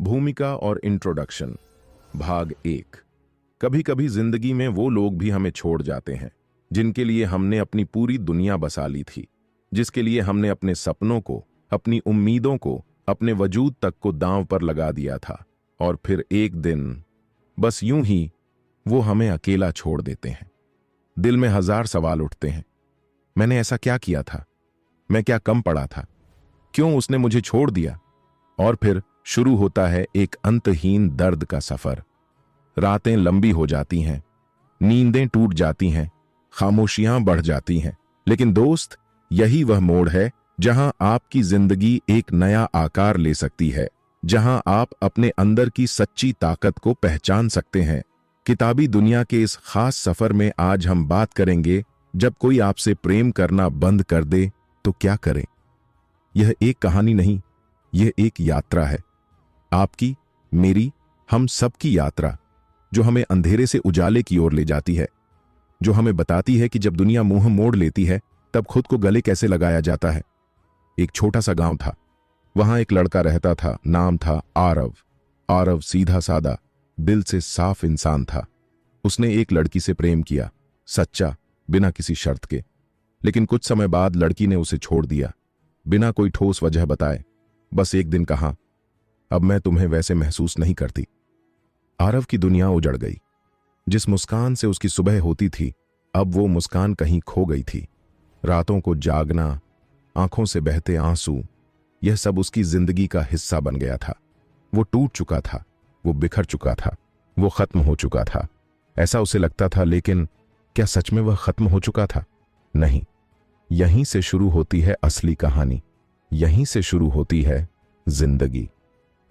भूमिका और इंट्रोडक्शन भाग 1। कभी कभी जिंदगी में वो लोग भी हमें छोड़ जाते हैं जिनके लिए हमने अपनी पूरी दुनिया बसा ली थी, जिसके लिए हमने अपने सपनों को, अपनी उम्मीदों को, अपने वजूद तक को दांव पर लगा दिया था। और फिर एक दिन बस यूं ही वो हमें अकेला छोड़ देते हैं। दिल में हजार सवाल उठते हैं। मैंने ऐसा क्या किया था? मैं क्या कम पड़ा था? क्यों उसने मुझे छोड़ दिया? और फिर शुरू होता है एक अंतहीन दर्द का सफर। रातें लंबी हो जाती हैं, नींदें टूट जाती हैं, खामोशियां बढ़ जाती हैं। लेकिन दोस्त, यही वह मोड़ है जहां आपकी जिंदगी एक नया आकार ले सकती है, जहां आप अपने अंदर की सच्ची ताकत को पहचान सकते हैं। किताबी दुनिया के इस खास सफर में आज हम बात करेंगे, जब कोई आपसे प्रेम करना बंद कर दे तो क्या करें। यह एक कहानी नहीं, यह एक यात्रा है। आपकी, मेरी, हम सबकी यात्रा, जो हमें अंधेरे से उजाले की ओर ले जाती है, जो हमें बताती है कि जब दुनिया मुंह मोड़ लेती है तब खुद को गले कैसे लगाया जाता है। एक छोटा सा गांव था, वहां एक लड़का रहता था। नाम था आरव। आरव सीधा सादा, दिल से साफ इंसान था। उसने एक लड़की से प्रेम किया, सच्चा, बिना किसी शर्त के। लेकिन कुछ समय बाद लड़की ने उसे छोड़ दिया, बिना कोई ठोस वजह बताए। बस एक दिन कहा, अब मैं तुम्हें वैसे महसूस नहीं करती। आरव की दुनिया उजड़ गई। जिस मुस्कान से उसकी सुबह होती थी, अब वो मुस्कान कहीं खो गई थी। रातों को जागना, आंखों से बहते आंसू, यह सब उसकी जिंदगी का हिस्सा बन गया था। वो टूट चुका था, वो बिखर चुका था, वो खत्म हो चुका था। ऐसा उसे लगता था, लेकिन क्या सच में वह खत्म हो चुका था? नहीं। यहीं से शुरू होती है असली कहानी, यहीं से शुरू होती है जिंदगी।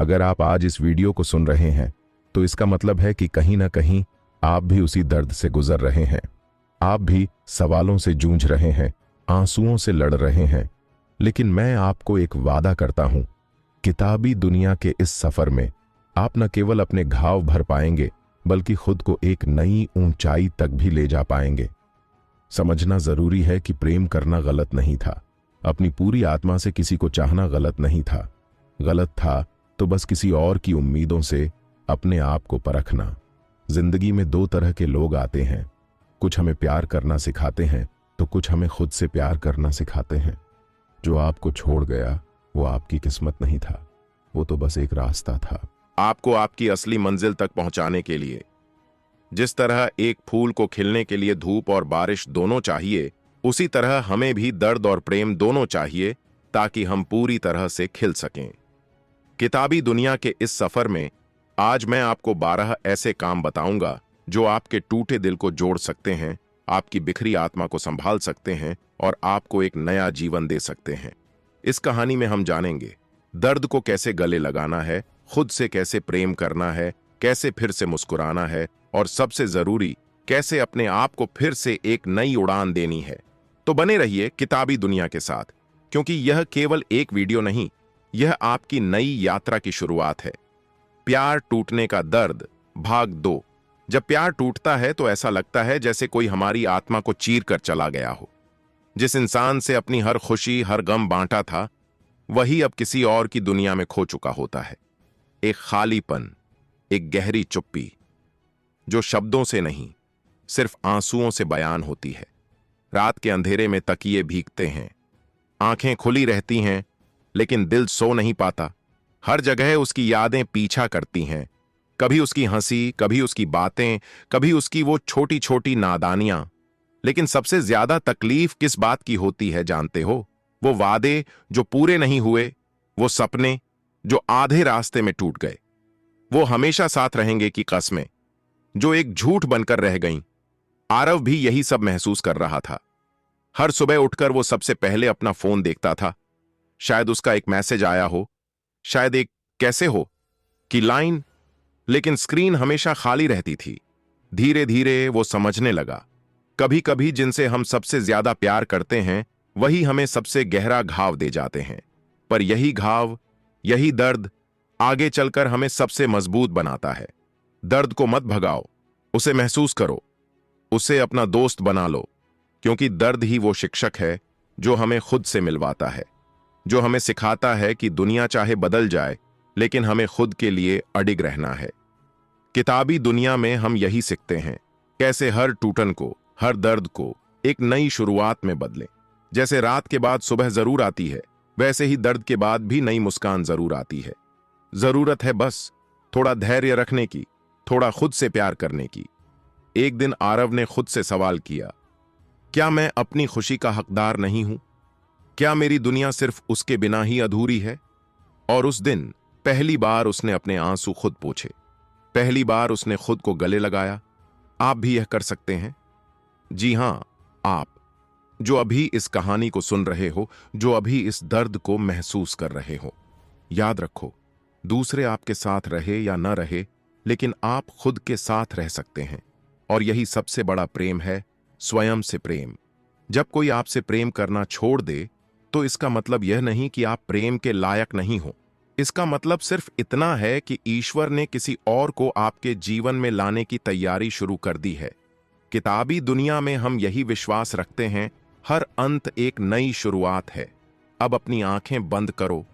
अगर आप आज इस वीडियो को सुन रहे हैं तो इसका मतलब है कि कहीं ना कहीं आप भी उसी दर्द से गुजर रहे हैं। आप भी सवालों से जूझ रहे हैं, आंसुओं से लड़ रहे हैं। लेकिन मैं आपको एक वादा करता हूं, किताबी दुनिया के इस सफर में आप न केवल अपने घाव भर पाएंगे, बल्कि खुद को एक नई ऊंचाई तक भी ले जा पाएंगे। समझना जरूरी है कि प्रेम करना गलत नहीं था, अपनी पूरी आत्मा से किसी को चाहना गलत नहीं था। गलत था तो बस किसी और की उम्मीदों से अपने आप को परखना। जिंदगी में दो तरह के लोग आते हैं, कुछ हमें प्यार करना सिखाते हैं तो कुछ हमें खुद से प्यार करना सिखाते हैं। जो आपको छोड़ गया वो आपकी किस्मत नहीं था, वो तो बस एक रास्ता था आपको आपकी असली मंजिल तक पहुंचाने के लिए। जिस तरह एक फूल को खिलने के लिए धूप और बारिश दोनों चाहिए, उसी तरह हमें भी दर्द और प्रेम दोनों चाहिए, ताकि हम पूरी तरह से खिल सकें। किताबी दुनिया के इस सफर में आज मैं आपको 12 ऐसे काम बताऊंगा जो आपके टूटे दिल को जोड़ सकते हैं, आपकी बिखरी आत्मा को संभाल सकते हैं और आपको एक नया जीवन दे सकते हैं। इस कहानी में हम जानेंगे दर्द को कैसे गले लगाना है, खुद से कैसे प्रेम करना है, कैसे फिर से मुस्कुराना है, और सबसे जरूरी, कैसे अपने आप को फिर से एक नई उड़ान देनी है। तो बने रहिए किताबी दुनिया के साथ, क्योंकि यह केवल एक वीडियो नहीं, यह आपकी नई यात्रा की शुरुआत है। प्यार टूटने का दर्द भाग 2। जब प्यार टूटता है तो ऐसा लगता है जैसे कोई हमारी आत्मा को चीर कर चला गया हो। जिस इंसान से अपनी हर खुशी, हर गम बांटा था, वही अब किसी और की दुनिया में खो चुका होता है। एक खालीपन, एक गहरी चुप्पी, जो शब्दों से नहीं, सिर्फ आंसुओं से बयान होती है। रात के अंधेरे में तकिए भीगते हैं, आंखें खुली रहती हैं, लेकिन दिल सो नहीं पाता। हर जगह उसकी यादें पीछा करती हैं, कभी उसकी हंसी, कभी उसकी बातें, कभी उसकी वो छोटी छोटी नादानियां। लेकिन सबसे ज्यादा तकलीफ किस बात की होती है जानते हो? वो वादे जो पूरे नहीं हुए, वो सपने जो आधे रास्ते में टूट गए, वो हमेशा साथ रहेंगे की कस्में जो एक झूठ बनकर रह गईं। आरव भी यही सब महसूस कर रहा था। हर सुबह उठकर वो सबसे पहले अपना फोन देखता था। शायद उसका एक मैसेज आया हो, शायद एक कैसे हो की लाइन, लेकिन स्क्रीन हमेशा खाली रहती थी। धीरे धीरे वो समझने लगा, कभी कभी जिनसे हम सबसे ज्यादा प्यार करते हैं वही हमें सबसे गहरा घाव दे जाते हैं। पर यही घाव, यही दर्द आगे चलकर हमें सबसे मजबूत बनाता है। दर्द को मत भगाओ, उसे महसूस करो, उसे अपना दोस्त बना लो, क्योंकि दर्द ही वो शिक्षक है जो हमें खुद से मिलवाता है, जो हमें सिखाता है कि दुनिया चाहे बदल जाए, लेकिन हमें खुद के लिए अडिग रहना है। किताबी दुनिया में हम यही सीखते हैं, कैसे हर टूटन को, हर दर्द को एक नई शुरुआत में बदलें। जैसे रात के बाद सुबह जरूर आती है, वैसे ही दर्द के बाद भी नई मुस्कान जरूर आती है। जरूरत है बस थोड़ा धैर्य रखने की, थोड़ा खुद से प्यार करने की। एक दिन आरव ने खुद से सवाल किया, क्या मैं अपनी खुशी का हकदार नहीं हूं? क्या मेरी दुनिया सिर्फ उसके बिना ही अधूरी है? और उस दिन पहली बार उसने अपने आंसू खुद पोंछे। पहली बार उसने खुद को गले लगाया। आप भी यह कर सकते हैं। जी हां, आप जो अभी इस कहानी को सुन रहे हो, जो अभी इस दर्द को महसूस कर रहे हो। याद रखो, दूसरे आपके साथ रहे या न रहे, लेकिन आप खुद के साथ रह सकते हैं। और यही सबसे बड़ा प्रेम है, स्वयं से प्रेम। जब कोई आपसे प्रेम करना छोड़ दे, तो इसका मतलब यह नहीं कि आप प्रेम के लायक नहीं हो। इसका मतलब सिर्फ इतना है कि ईश्वर ने किसी और को आपके जीवन में लाने की तैयारी शुरू कर दी है। किताबी दुनिया में हम यही विश्वास रखते हैं, हर अंत एक नई शुरुआत है। अब अपनी आंखें बंद करो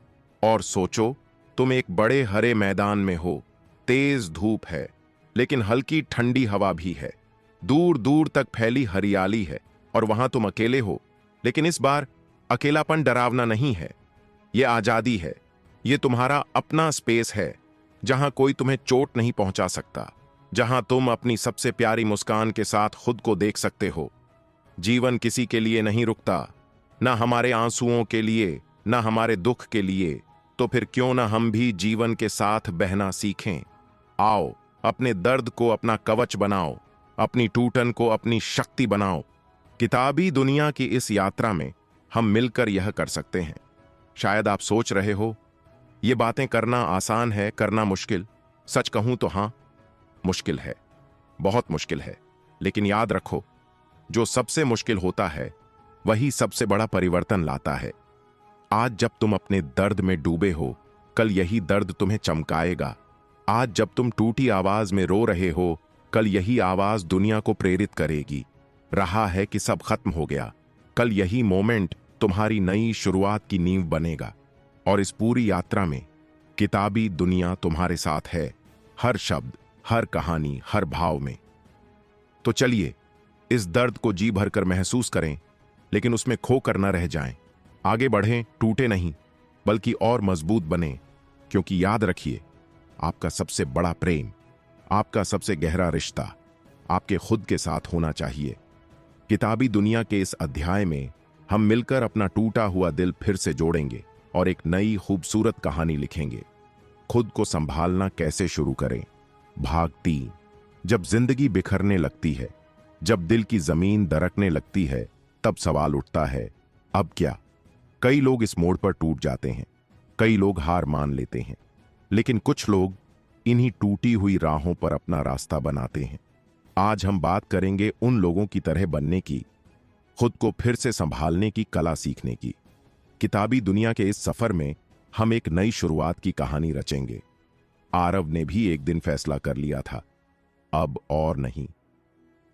और सोचो, तुम एक बड़े हरे मैदान में हो। तेज धूप है, लेकिन हल्की ठंडी हवा भी है। दूर दूर तक फैली हरियाली है, और वहां तुम अकेले हो। लेकिन इस बार अकेलापन डरावना नहीं है, ये आजादी है। ये तुम्हारा अपना स्पेस है, जहां कोई तुम्हें चोट नहीं पहुंचा सकता, जहां तुम अपनी सबसे प्यारी मुस्कान के साथ खुद को देख सकते हो। जीवन किसी के लिए नहीं रुकता, ना हमारे आंसुओं के लिए, ना हमारे दुख के लिए। तो फिर क्यों ना हम भी जीवन के साथ बहना सीखें। आओ, अपने दर्द को अपना कवच बनाओ, अपनी टूटन को अपनी शक्ति बनाओ। किताबी दुनिया की इस यात्रा में हम मिलकर यह कर सकते हैं। शायद आप सोच रहे हो, ये बातें करना आसान है, करना मुश्किल। सच कहूं तो हां, मुश्किल है, बहुत मुश्किल है। लेकिन याद रखो, जो सबसे मुश्किल होता है वही सबसे बड़ा परिवर्तन लाता है। आज जब तुम अपने दर्द में डूबे हो, कल यही दर्द तुम्हें चमकाएगा। आज जब तुम टूटी आवाज में रो रहे हो, कल यही आवाज दुनिया को प्रेरित करेगी। रहा है कि सब खत्म हो गया, कल यही मोमेंट तुम्हारी नई शुरुआत की नींव बनेगा। और इस पूरी यात्रा में किताबी दुनिया तुम्हारे साथ है, हर शब्द, हर कहानी, हर भाव में। तो चलिए, इस दर्द को जी भरकर महसूस करें, लेकिन उसमें खोकर न रह जाएं। आगे बढ़ें, टूटे नहीं, बल्कि और मजबूत बने। क्योंकि याद रखिए, आपका सबसे बड़ा प्रेम, आपका सबसे गहरा रिश्ता आपके खुद के साथ होना चाहिए। किताबी दुनिया के इस अध्याय में हम मिलकर अपना टूटा हुआ दिल फिर से जोड़ेंगे और एक नई खूबसूरत कहानी लिखेंगे। खुद को संभालना कैसे शुरू करें, भाग 3। जब जिंदगी बिखरने लगती है, जब दिल की जमीन दरकने लगती है, तब सवाल उठता है, अब क्या? कई लोग इस मोड़ पर टूट जाते हैं, कई लोग हार मान लेते हैं, लेकिन कुछ लोग इन्हीं टूटी हुई राहों पर अपना रास्ता बनाते हैं। आज हम बात करेंगे उन लोगों की तरह बनने की, खुद को फिर से संभालने की कला सीखने की। किताबी दुनिया के इस सफर में हम एक नई शुरुआत की कहानी रचेंगे। आरव ने भी एक दिन फैसला कर लिया था, अब और नहीं।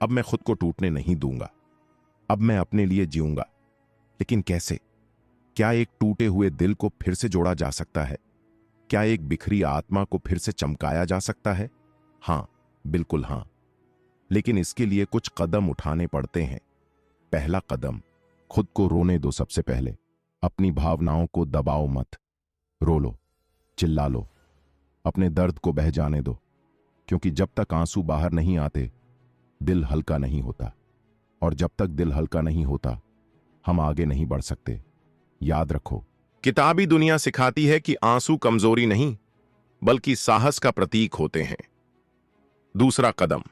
अब मैं खुद को टूटने नहीं दूंगा। अब मैं अपने लिए जीऊंगा। लेकिन कैसे? क्या एक टूटे हुए दिल को फिर से जोड़ा जा सकता है? क्या एक बिखरी आत्मा को फिर से चमकाया जा सकता है? हां, बिल्कुल हां। लेकिन इसके लिए कुछ कदम उठाने पड़ते हैं। पहला कदम, खुद को रोने दो। सबसे पहले अपनी भावनाओं को दबाओ मत। रो लो, चिल्ला लो, अपने दर्द को बह जाने दो। क्योंकि जब तक आंसू बाहर नहीं आते, दिल हल्का नहीं होता। और जब तक दिल हल्का नहीं होता, हम आगे नहीं बढ़ सकते। याद रखो, किताबी दुनिया सिखाती है कि आंसू कमजोरी नहीं, बल्कि साहस का प्रतीक होते हैं। दूसरा कदम,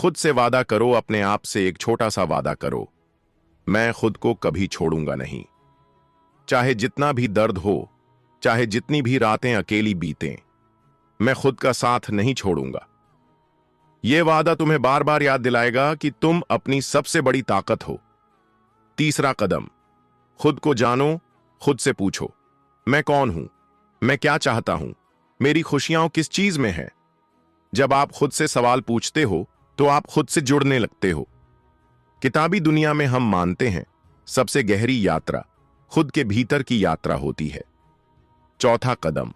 खुद से वादा करो। अपने आप से एक छोटा सा वादा करो, मैं खुद को कभी छोड़ूंगा नहीं। चाहे जितना भी दर्द हो, चाहे जितनी भी रातें अकेली बीतें, मैं खुद का साथ नहीं छोड़ूंगा। यह वादा तुम्हें बार बार याद दिलाएगा कि तुम अपनी सबसे बड़ी ताकत हो। तीसरा कदम, खुद को जानो। खुद से पूछो, मैं कौन हूं? मैं क्या चाहता हूं? मेरी खुशियां किस चीज में है? जब आप खुद से सवाल पूछते हो, तो आप खुद से जुड़ने लगते हो। किताबी दुनिया में हम मानते हैं, सबसे गहरी यात्रा खुद के भीतर की यात्रा होती है। चौथा कदम,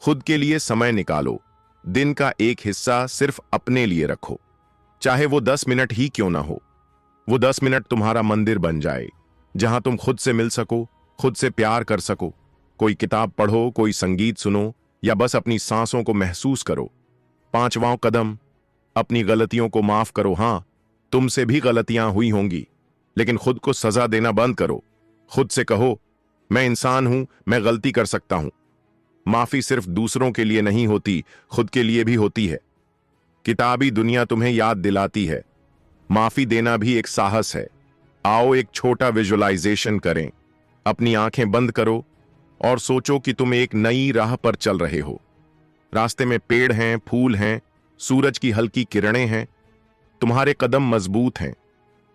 खुद के लिए समय निकालो। दिन का एक हिस्सा सिर्फ अपने लिए रखो, चाहे वो 10 मिनट ही क्यों ना हो। वो 10 मिनट तुम्हारा मंदिर बन जाए, जहां तुम खुद से मिल सको, खुद से प्यार कर सको। कोई किताब पढ़ो, कोई संगीत सुनो, या बस अपनी सांसों को महसूस करो। 5वां कदम, अपनी गलतियों को माफ करो। हां, तुमसे भी गलतियां हुई होंगी, लेकिन खुद को सजा देना बंद करो। खुद से कहो, मैं इंसान हूं, मैं गलती कर सकता हूं। माफी सिर्फ दूसरों के लिए नहीं होती, खुद के लिए भी होती है। किताबी दुनिया तुम्हें याद दिलाती है, माफी देना भी एक साहस है। आओ एक छोटा विजुअलाइजेशन करें। अपनी आंखें बंद करो और सोचो कि तुम एक नई राह पर चल रहे हो। रास्ते में पेड़ हैं, फूल हैं, सूरज की हल्की किरणें हैं। तुम्हारे कदम मजबूत हैं,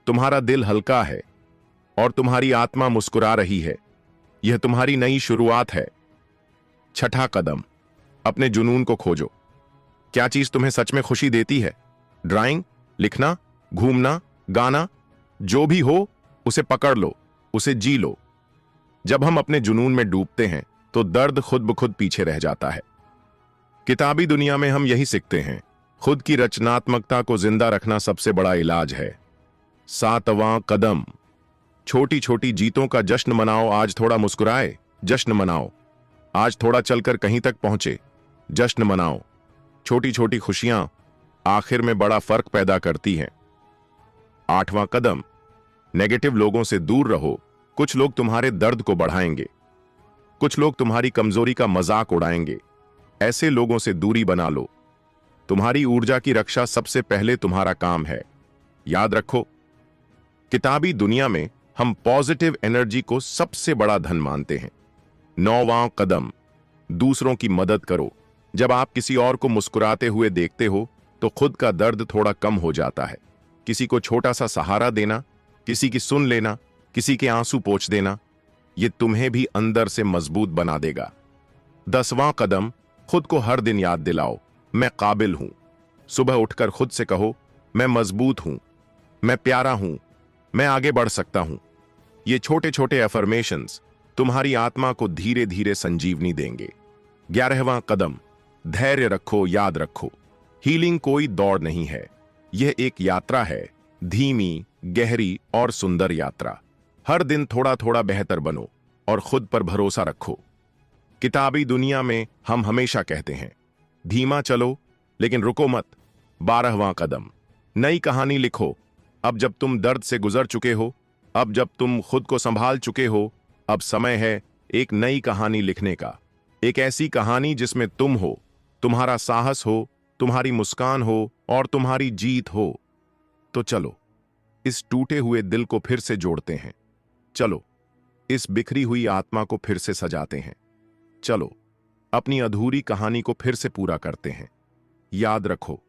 तुम्हारा दिल हल्का है और तुम्हारी आत्मा मुस्कुरा रही है। यह तुम्हारी नई शुरुआत है। 6ठा कदम, अपने जुनून को खोजो। क्या चीज तुम्हें सच में खुशी देती है? ड्राइंग, लिखना, घूमना, गाना, जो भी हो उसे पकड़ लो, उसे जी लो। जब हम अपने जुनून में डूबते हैं तो दर्द खुद ब खुद पीछे रह जाता है। किताबी दुनिया में हम यही सीखते हैं, खुद की रचनात्मकता को जिंदा रखना सबसे बड़ा इलाज है। 7वां कदम, छोटी छोटी जीतों का जश्न मनाओ। आज थोड़ा मुस्कुराए, जश्न मनाओ। आज थोड़ा चलकर कहीं तक पहुंचे, जश्न मनाओ। छोटी छोटी खुशियां आखिर में बड़ा फर्क पैदा करती हैं। 8वां कदम, नेगेटिव लोगों से दूर रहो। कुछ लोग तुम्हारे दर्द को बढ़ाएंगे, कुछ लोग तुम्हारी कमजोरी का मजाक उड़ाएंगे। ऐसे लोगों से दूरी बना लो। तुम्हारी ऊर्जा की रक्षा सबसे पहले तुम्हारा काम है। याद रखो, किताबी दुनिया में हम पॉजिटिव एनर्जी को सबसे बड़ा धन मानते हैं। 9वां कदम, दूसरों की मदद करो। जब आप किसी और को मुस्कुराते हुए देखते हो तो खुद का दर्द थोड़ा कम हो जाता है। किसी को छोटा सा सहारा देना, किसी की सुन लेना, किसी के आंसू पोंछ देना, यह तुम्हें भी अंदर से मजबूत बना देगा। 10वां कदम, खुद को हर दिन याद दिलाओ, मैं काबिल हूं। सुबह उठकर खुद से कहो, मैं मजबूत हूं, मैं प्यारा हूं, मैं आगे बढ़ सकता हूं। ये छोटे छोटे अफर्मेशंस तुम्हारी आत्मा को धीरे धीरे संजीवनी देंगे। 11वां कदम, धैर्य रखो। याद रखो, हीलिंग कोई दौड़ नहीं है, यह एक यात्रा है, धीमी, गहरी और सुंदर यात्रा। हर दिन थोड़ा थोड़ा बेहतर बनो और खुद पर भरोसा रखो। किताबी दुनिया में हम हमेशा कहते हैं, धीमा चलो लेकिन रुको मत। 12वां कदम, नई कहानी लिखो। अब जब तुम दर्द से गुजर चुके हो, अब जब तुम खुद को संभाल चुके हो, अब समय है एक नई कहानी लिखने का। एक ऐसी कहानी जिसमें तुम हो, तुम्हारा साहस हो, तुम्हारी मुस्कान हो और तुम्हारी जीत हो। तो चलो इस टूटे हुए दिल को फिर से जोड़ते हैं। चलो इस बिखरी हुई आत्मा को फिर से सजाते हैं। चलो अपनी अधूरी कहानी को फिर से पूरा करते हैं। याद रखो,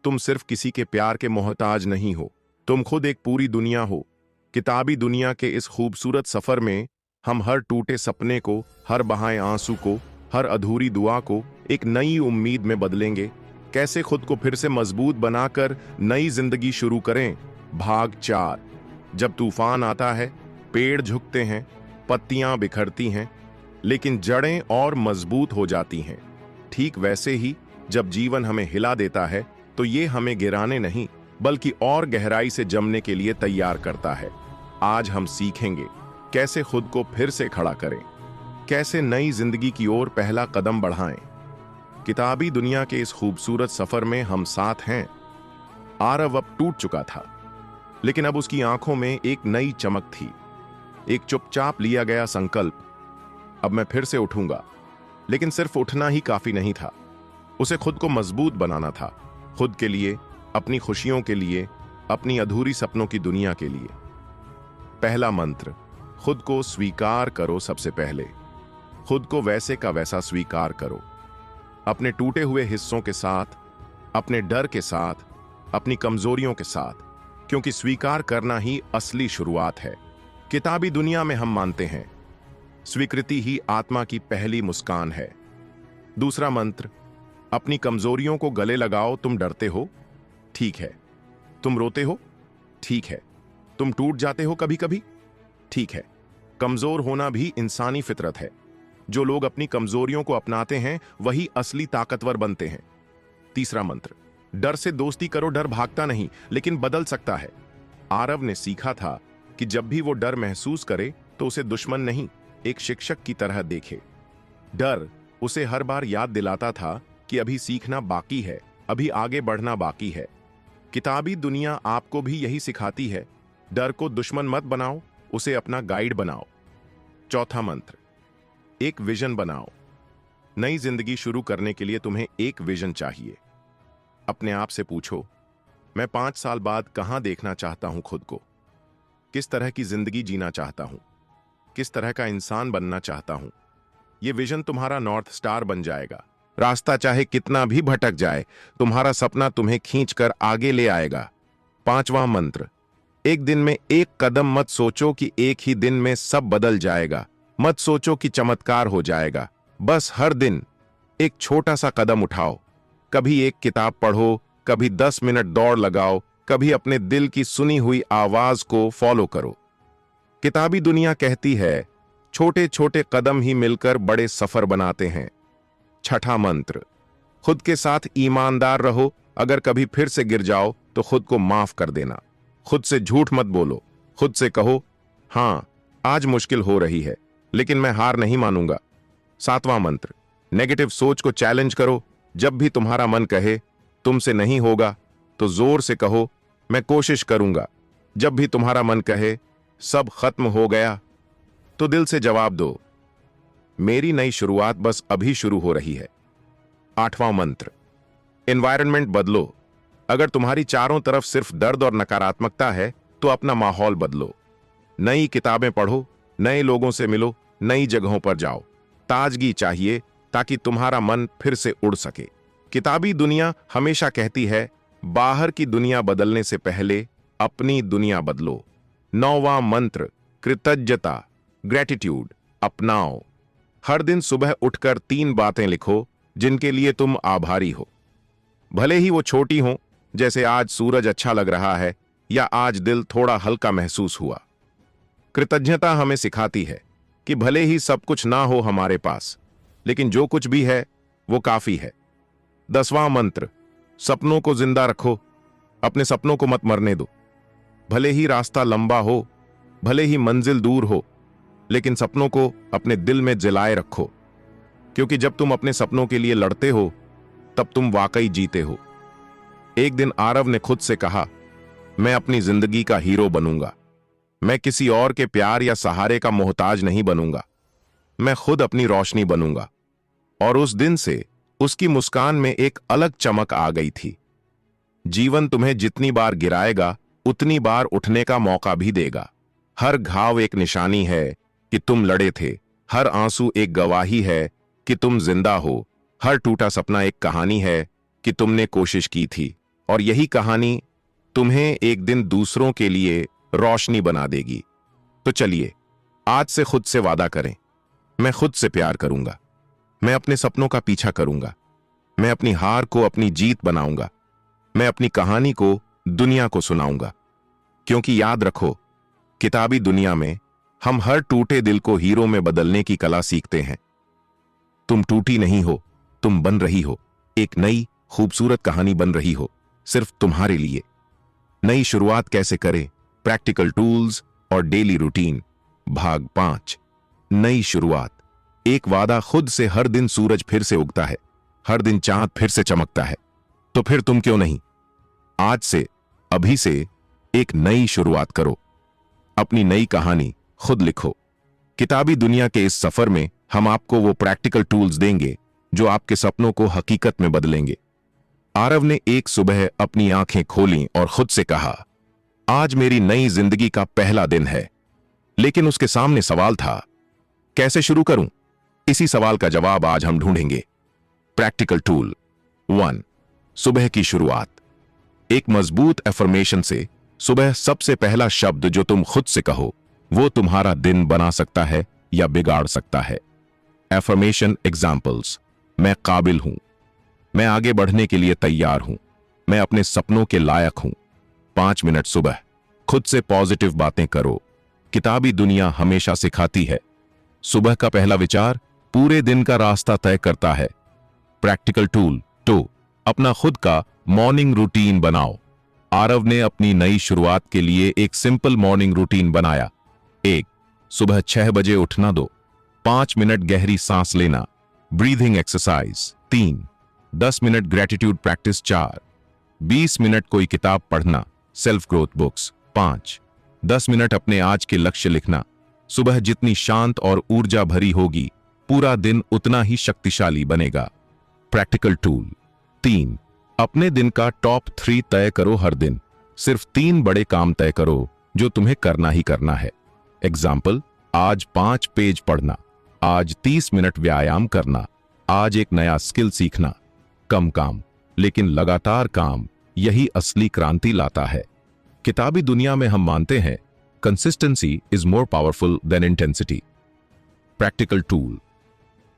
तुम सिर्फ किसी के प्यार के मोहताज नहीं हो, तुम खुद एक पूरी दुनिया हो। किताबी दुनिया के इस खूबसूरत सफर में हम हर टूटे सपने को, हर बहाए आंसू को, हर अधूरी दुआ को एक नई उम्मीद में बदलेंगे। कैसे खुद को फिर से मजबूत बनाकर नई जिंदगी शुरू करें। भाग 4, जब तूफान आता है, पेड़ झुकते हैं, पत्तियां बिखरती हैं, लेकिन जड़ें और मजबूत हो जाती हैं। ठीक वैसे ही जब जीवन हमें हिला देता है तो ये हमें गिराने नहीं बल्कि और गहराई से जमने के लिए तैयार करता है। आज हम सीखेंगे कैसे खुद को फिर से खड़ा करें, कैसे नई जिंदगी की ओर पहला कदम बढ़ाएं। किताबी दुनिया के इस खूबसूरत सफर में हम साथ हैं। आरव अब टूट चुका था, लेकिन अब उसकी आंखों में एक नई चमक थी, एक चुपचाप लिया गया संकल्प। अब मैं फिर से उठूंगा। लेकिन सिर्फ उठना ही काफी नहीं था, उसे खुद को मजबूत बनाना था। खुद के लिए, अपनी खुशियों के लिए, अपनी अधूरी सपनों की दुनिया के लिए। पहला मंत्र, खुद को स्वीकार करो। सबसे पहले खुद को वैसे का वैसा स्वीकार करो, अपने टूटे हुए हिस्सों के साथ, अपने डर के साथ, अपनी कमजोरियों के साथ, क्योंकि स्वीकार करना ही असली शुरुआत है। किताबी दुनिया में हम मानते हैं स्वीकृति ही आत्मा की पहली मुस्कान है। दूसरा मंत्र, अपनी कमजोरियों को गले लगाओ। तुम डरते हो, ठीक है। तुम रोते हो, ठीक है। तुम टूट जाते हो कभी कभी, ठीक है। कमजोर होना भी इंसानी फितरत है। जो लोग अपनी कमजोरियों को अपनाते हैं वही असली ताकतवर बनते हैं। तीसरा मंत्र, डर से दोस्ती करो, डर भागता नहीं लेकिन बदल सकता है। आरव ने सीखा था कि जब भी वो डर महसूस करे तो उसे दुश्मन नहीं, एक शिक्षक की तरह देखे। डर उसे हर बार याद दिलाता था कि अभी सीखना बाकी है, अभी आगे बढ़ना बाकी है। किताबी दुनिया आपको भी यही सिखाती है, डर को दुश्मन मत बनाओ, उसे अपना गाइड बनाओ। चौथा मंत्र, एक विजन बनाओ। नई जिंदगी शुरू करने के लिए तुम्हें एक विजन चाहिए। अपने आप से पूछो, मैं 5 साल बाद कहां देखना चाहता हूं खुद को? किस तरह की जिंदगी जीना चाहता हूं? किस तरह का इंसान बनना चाहता हूं? यह विजन तुम्हारा नॉर्थ स्टार बन जाएगा। रास्ता चाहे कितना भी भटक जाए, तुम्हारा सपना तुम्हें खींचकर आगे ले आएगा। 5वां मंत्र, एक दिन में एक कदम मत सोचो कि एक ही दिन में सब बदल जाएगा। मत सोचो कि चमत्कार हो जाएगा। बस हर दिन एक छोटा सा कदम उठाओ। कभी एक किताब पढ़ो, कभी 10 मिनट दौड़ लगाओ, कभी अपने दिल की सुनी हुई आवाज को फॉलो करो। किताबी दुनिया कहती है, छोटे छोटे कदम ही मिलकर बड़े सफर बनाते हैं। छठा मंत्र, खुद के साथ ईमानदार रहो। अगर कभी फिर से गिर जाओ तो खुद को माफ कर देना। खुद से झूठ मत बोलो। खुद से कहो, हां आज मुश्किल हो रही है लेकिन मैं हार नहीं मानूंगा। 7वां मंत्र, नेगेटिव सोच को चैलेंज करो। जब भी तुम्हारा मन कहे तुमसे नहीं होगा तो जोर से कहो, मैं कोशिश करूंगा। जब भी तुम्हारा मन कहे सब खत्म हो गया तो दिल से जवाब दो, मेरी नई शुरुआत बस अभी शुरू हो रही है। 8वां मंत्र, एनवायरनमेंट बदलो। अगर तुम्हारी चारों तरफ सिर्फ दर्द और नकारात्मकता है तो अपना माहौल बदलो। नई किताबें पढ़ो, नए लोगों से मिलो, नई जगहों पर जाओ। ताजगी चाहिए ताकि तुम्हारा मन फिर से उड़ सके। किताबी दुनिया हमेशा कहती है, बाहर की दुनिया बदलने से पहले अपनी दुनिया बदलो। 9वां मंत्र, कृतज्ञता, ग्रेटिट्यूड अपनाओ। हर दिन सुबह उठकर 3 बातें लिखो जिनके लिए तुम आभारी हो। भले ही वो छोटी हों, जैसे आज सूरज अच्छा लग रहा है या आज दिल थोड़ा हल्का महसूस हुआ। कृतज्ञता हमें सिखाती है कि भले ही सब कुछ ना हो हमारे पास, लेकिन जो कुछ भी है वो काफी है। 10वां मंत्र, सपनों को जिंदा रखो। अपने सपनों को मत मरने दो। भले ही रास्ता लंबा हो, भले ही मंजिल दूर हो, लेकिन सपनों को अपने दिल में जलाए रखो, क्योंकि जब तुम अपने सपनों के लिए लड़ते हो तब तुम वाकई जीते हो। एक दिन आरव ने खुद से कहा, मैं अपनी जिंदगी का हीरो बनूंगा। मैं किसी और के प्यार या सहारे का मोहताज नहीं बनूंगा। मैं खुद अपनी रोशनी बनूंगा। और उस दिन से उसकी मुस्कान में एक अलग चमक आ गई थी। जीवन तुम्हें जितनी बार गिराएगा उतनी बार उठने का मौका भी देगा। हर घाव एक निशानी है कि तुम लड़े थे। हर आंसू एक गवाही है कि तुम जिंदा हो। हर टूटा सपना एक कहानी है कि तुमने कोशिश की थी। और यही कहानी तुम्हें एक दिन दूसरों के लिए रोशनी बना देगी। तो चलिए आज से खुद से वादा करें, मैं खुद से प्यार करूंगा। मैं अपने सपनों का पीछा करूंगा। मैं अपनी हार को अपनी जीत बनाऊंगा। मैं अपनी कहानी को दुनिया को सुनाऊंगा। क्योंकि याद रखो, किताबी दुनिया में हम हर टूटे दिल को हीरो में बदलने की कला सीखते हैं। तुम टूटी नहीं हो, तुम बन रही हो। एक नई खूबसूरत कहानी बन रही हो, सिर्फ तुम्हारे लिए। नई शुरुआत कैसे करें, प्रैक्टिकल टूल्स और डेली रूटीन, भाग 5। नई शुरुआत। एक वादा खुद से, हर दिन सूरज फिर से उगता है, हर दिन चांद फिर से चमकता है। तो फिर तुम क्यों नहीं? आज से, अभी से एक नई शुरुआत करो। अपनी नई कहानी खुद लिखो। किताबी दुनिया के इस सफर में हम आपको वो प्रैक्टिकल टूल्स देंगे जो आपके सपनों को हकीकत में बदलेंगे। आरव ने एक सुबह अपनी आंखें खोलीं और खुद से कहा, आज मेरी नई जिंदगी का पहला दिन है। लेकिन उसके सामने सवाल था, कैसे शुरू करूं? इसी सवाल का जवाब आज हम ढूंढेंगे। प्रैक्टिकल टूल 1, सुबह की शुरुआत। एक मजबूत एफर्मेशन से सुबह सबसे पहला शब्द जो तुम खुद से कहो वो तुम्हारा दिन बना सकता है या बिगाड़ सकता है। एफर्मेशन एग्जाम्पल्स, मैं काबिल हूं, मैं आगे बढ़ने के लिए तैयार हूं, मैं अपने सपनों के लायक हूं। 5 मिनट सुबह खुद से पॉजिटिव बातें करो। किताबी दुनिया हमेशा सिखाती है, सुबह का पहला विचार पूरे दिन का रास्ता तय करता है। प्रैक्टिकल टूल 2, अपना खुद का मॉर्निंग रूटीन बनाओ। आरव ने अपनी नई शुरुआत के लिए एक सिंपल मॉर्निंग रूटीन बनाया। 1, सुबह 6 बजे उठना दो। 5 मिनट गहरी सांस लेना, breathing exercise. 3, 10 minute gratitude practice. 4, 20 minute कोई किताब पढ़ना, सेल्फ ग्रोथ बुक्स। 5, 10 मिनट अपने आज के लक्ष्य लिखना। सुबह जितनी शांत और ऊर्जा भरी होगी, पूरा दिन उतना ही शक्तिशाली बनेगा। प्रैक्टिकल टूल 3, अपने दिन का टॉप 3 तय करो हर दिन। सिर्फ 3 बड़े काम तय करो जो तुम्हें करना ही करना है। एग्जाम्पल, आज 5 पेज पढ़ना, आज 30 मिनट व्यायाम करना, आज एक नया स्किल सीखना। कम काम लेकिन लगातार काम, यही असली क्रांति लाता है। किताबी दुनिया में हम मानते हैं consistency is more powerful than intensity. Practical tool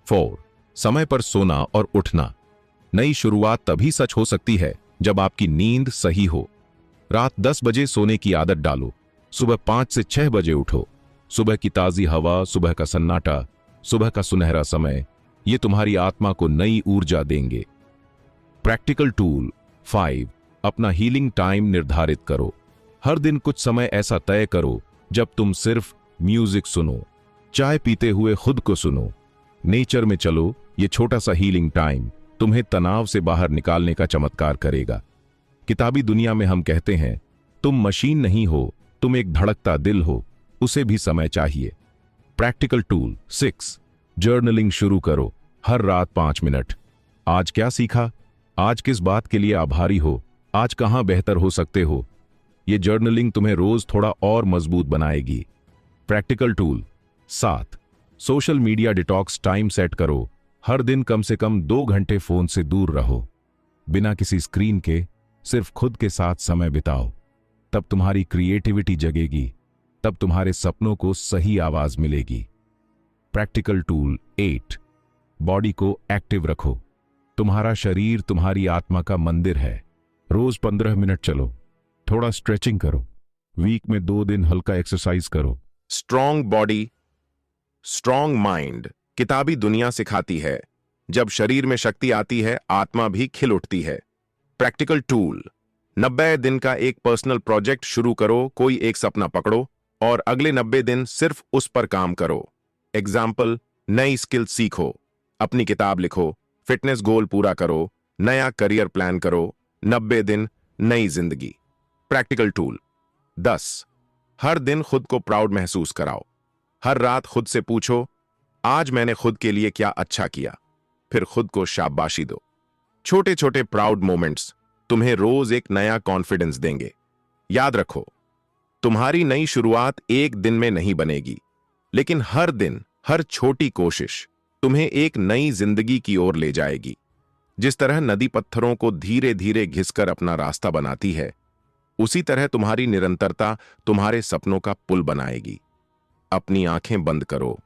4, समय पर सोना और उठना। नई शुरुआत तभी सच हो सकती है जब आपकी नींद सही हो। रात 10 बजे सोने की आदत डालो, सुबह 5 से 6 बजे उठो। सुबह की ताजी हवा, सुबह का सन्नाटा, सुबह का सुनहरा समय, ये तुम्हारी आत्मा को नई ऊर्जा देंगे। प्रैक्टिकल टूल 5, अपना हीलिंग टाइम निर्धारित करो। हर दिन कुछ समय ऐसा तय करो जब तुम सिर्फ म्यूजिक सुनो, चाय पीते हुए खुद को सुनो, नेचर में चलो। ये छोटा सा हीलिंग टाइम तुम्हें तनाव से बाहर निकालने का चमत्कार करेगा। किताबी दुनिया में हम कहते हैं तुम मशीन नहीं हो, तुम एक धड़कता दिल हो, उसे भी समय चाहिए। प्रैक्टिकल टूल 6, जर्नलिंग शुरू करो। हर रात 5 मिनट। आज क्या सीखा, आज किस बात के लिए आभारी हो, आज कहां बेहतर हो सकते हो। ये जर्नलिंग तुम्हें रोज थोड़ा और मजबूत बनाएगी। Practical tool 7, social media detox time set करो। हर दिन कम से कम 2 घंटे फोन से दूर रहो, बिना किसी स्क्रीन के सिर्फ खुद के साथ समय बिताओ। तब तुम्हारी क्रिएटिविटी जगेगी, तब तुम्हारे सपनों को सही आवाज मिलेगी। प्रैक्टिकल टूल 8, बॉडी को एक्टिव रखो। तुम्हारा शरीर तुम्हारी आत्मा का मंदिर है। रोज 15 मिनट चलो, थोड़ा स्ट्रेचिंग करो, वीक में 2 दिन हल्का एक्सरसाइज करो। Strong body, strong mind. किताबी दुनिया सिखाती है जब शरीर में शक्ति आती है, आत्मा भी खिल उठती है। प्रैक्टिकल टूल 90 दिन का एक पर्सनल प्रोजेक्ट शुरू करो। कोई एक सपना पकड़ो और अगले 90 दिन सिर्फ उस पर काम करो। एग्जाम्पल, नई स्किल सीखो, अपनी किताब लिखो, फिटनेस गोल पूरा करो, नया करियर प्लान करो। 90 दिन, नई जिंदगी। प्रैक्टिकल टूल 10, हर दिन खुद को प्राउड महसूस कराओ। हर रात खुद से पूछो, आज मैंने खुद के लिए क्या अच्छा किया। फिर खुद को शाबाशी दो। छोटे छोटे प्राउड मोमेंट्स तुम्हें रोज एक नया कॉन्फिडेंस देंगे। याद रखो, तुम्हारी नई शुरुआत एक दिन में नहीं बनेगी, लेकिन हर दिन, हर छोटी कोशिश तुम्हें एक नई जिंदगी की ओर ले जाएगी। जिस तरह नदी पत्थरों को धीरे धीरे घिसकर अपना रास्ता बनाती है, उसी तरह तुम्हारी निरंतरता तुम्हारे सपनों का पुल बनाएगी। अपनी आंखें बंद करो,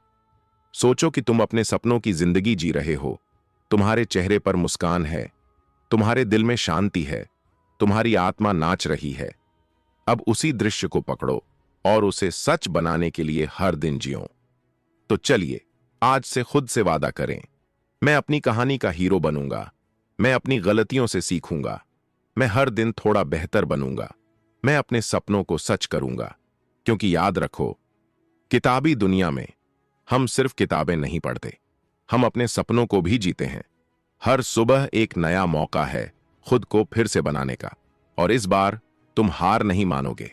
सोचो कि तुम अपने सपनों की जिंदगी जी रहे हो। तुम्हारे चेहरे पर मुस्कान है, तुम्हारे दिल में शांति है, तुम्हारी आत्मा नाच रही है। अब उसी दृश्य को पकड़ो और उसे सच बनाने के लिए हर दिन जियो। तो चलिए आज से खुद से वादा करें, मैं अपनी कहानी का हीरो बनूंगा, मैं अपनी गलतियों से सीखूंगा, मैं हर दिन थोड़ा बेहतर बनूंगा, मैं अपने सपनों को सच करूंगा। क्योंकि याद रखो, किताबी दुनिया में हम सिर्फ किताबें नहीं पढ़ते, हम अपने सपनों को भी जीते हैं। हर सुबह एक नया मौका है खुद को फिर से बनाने का, और इस बार तुम हार नहीं मानोगे।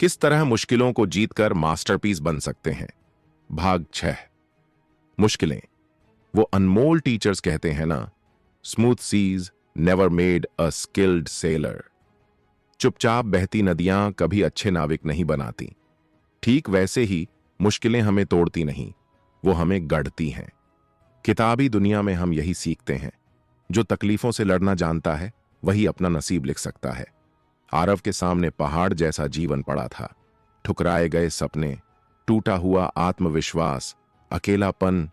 किस तरह मुश्किलों को जीतकर मास्टरपीस बन सकते हैं। भाग 6, मुश्किलें। वो अनमोल टीचर्स कहते हैं ना, smooth seas never made a skilled sailor. चुपचाप बहती नदियां कभी अच्छे नाविक नहीं बनाती। ठीक वैसे ही मुश्किलें हमें तोड़ती नहीं, वो हमें गढ़ती हैं। किताबी दुनिया में हम यही सीखते हैं, जो तकलीफों से लड़ना जानता है वही अपना नसीब लिख सकता है। आरव के सामने पहाड़ जैसा जीवन पड़ा था, ठुकराए गए सपने, टूटा हुआ आत्मविश्वास, अकेलापन,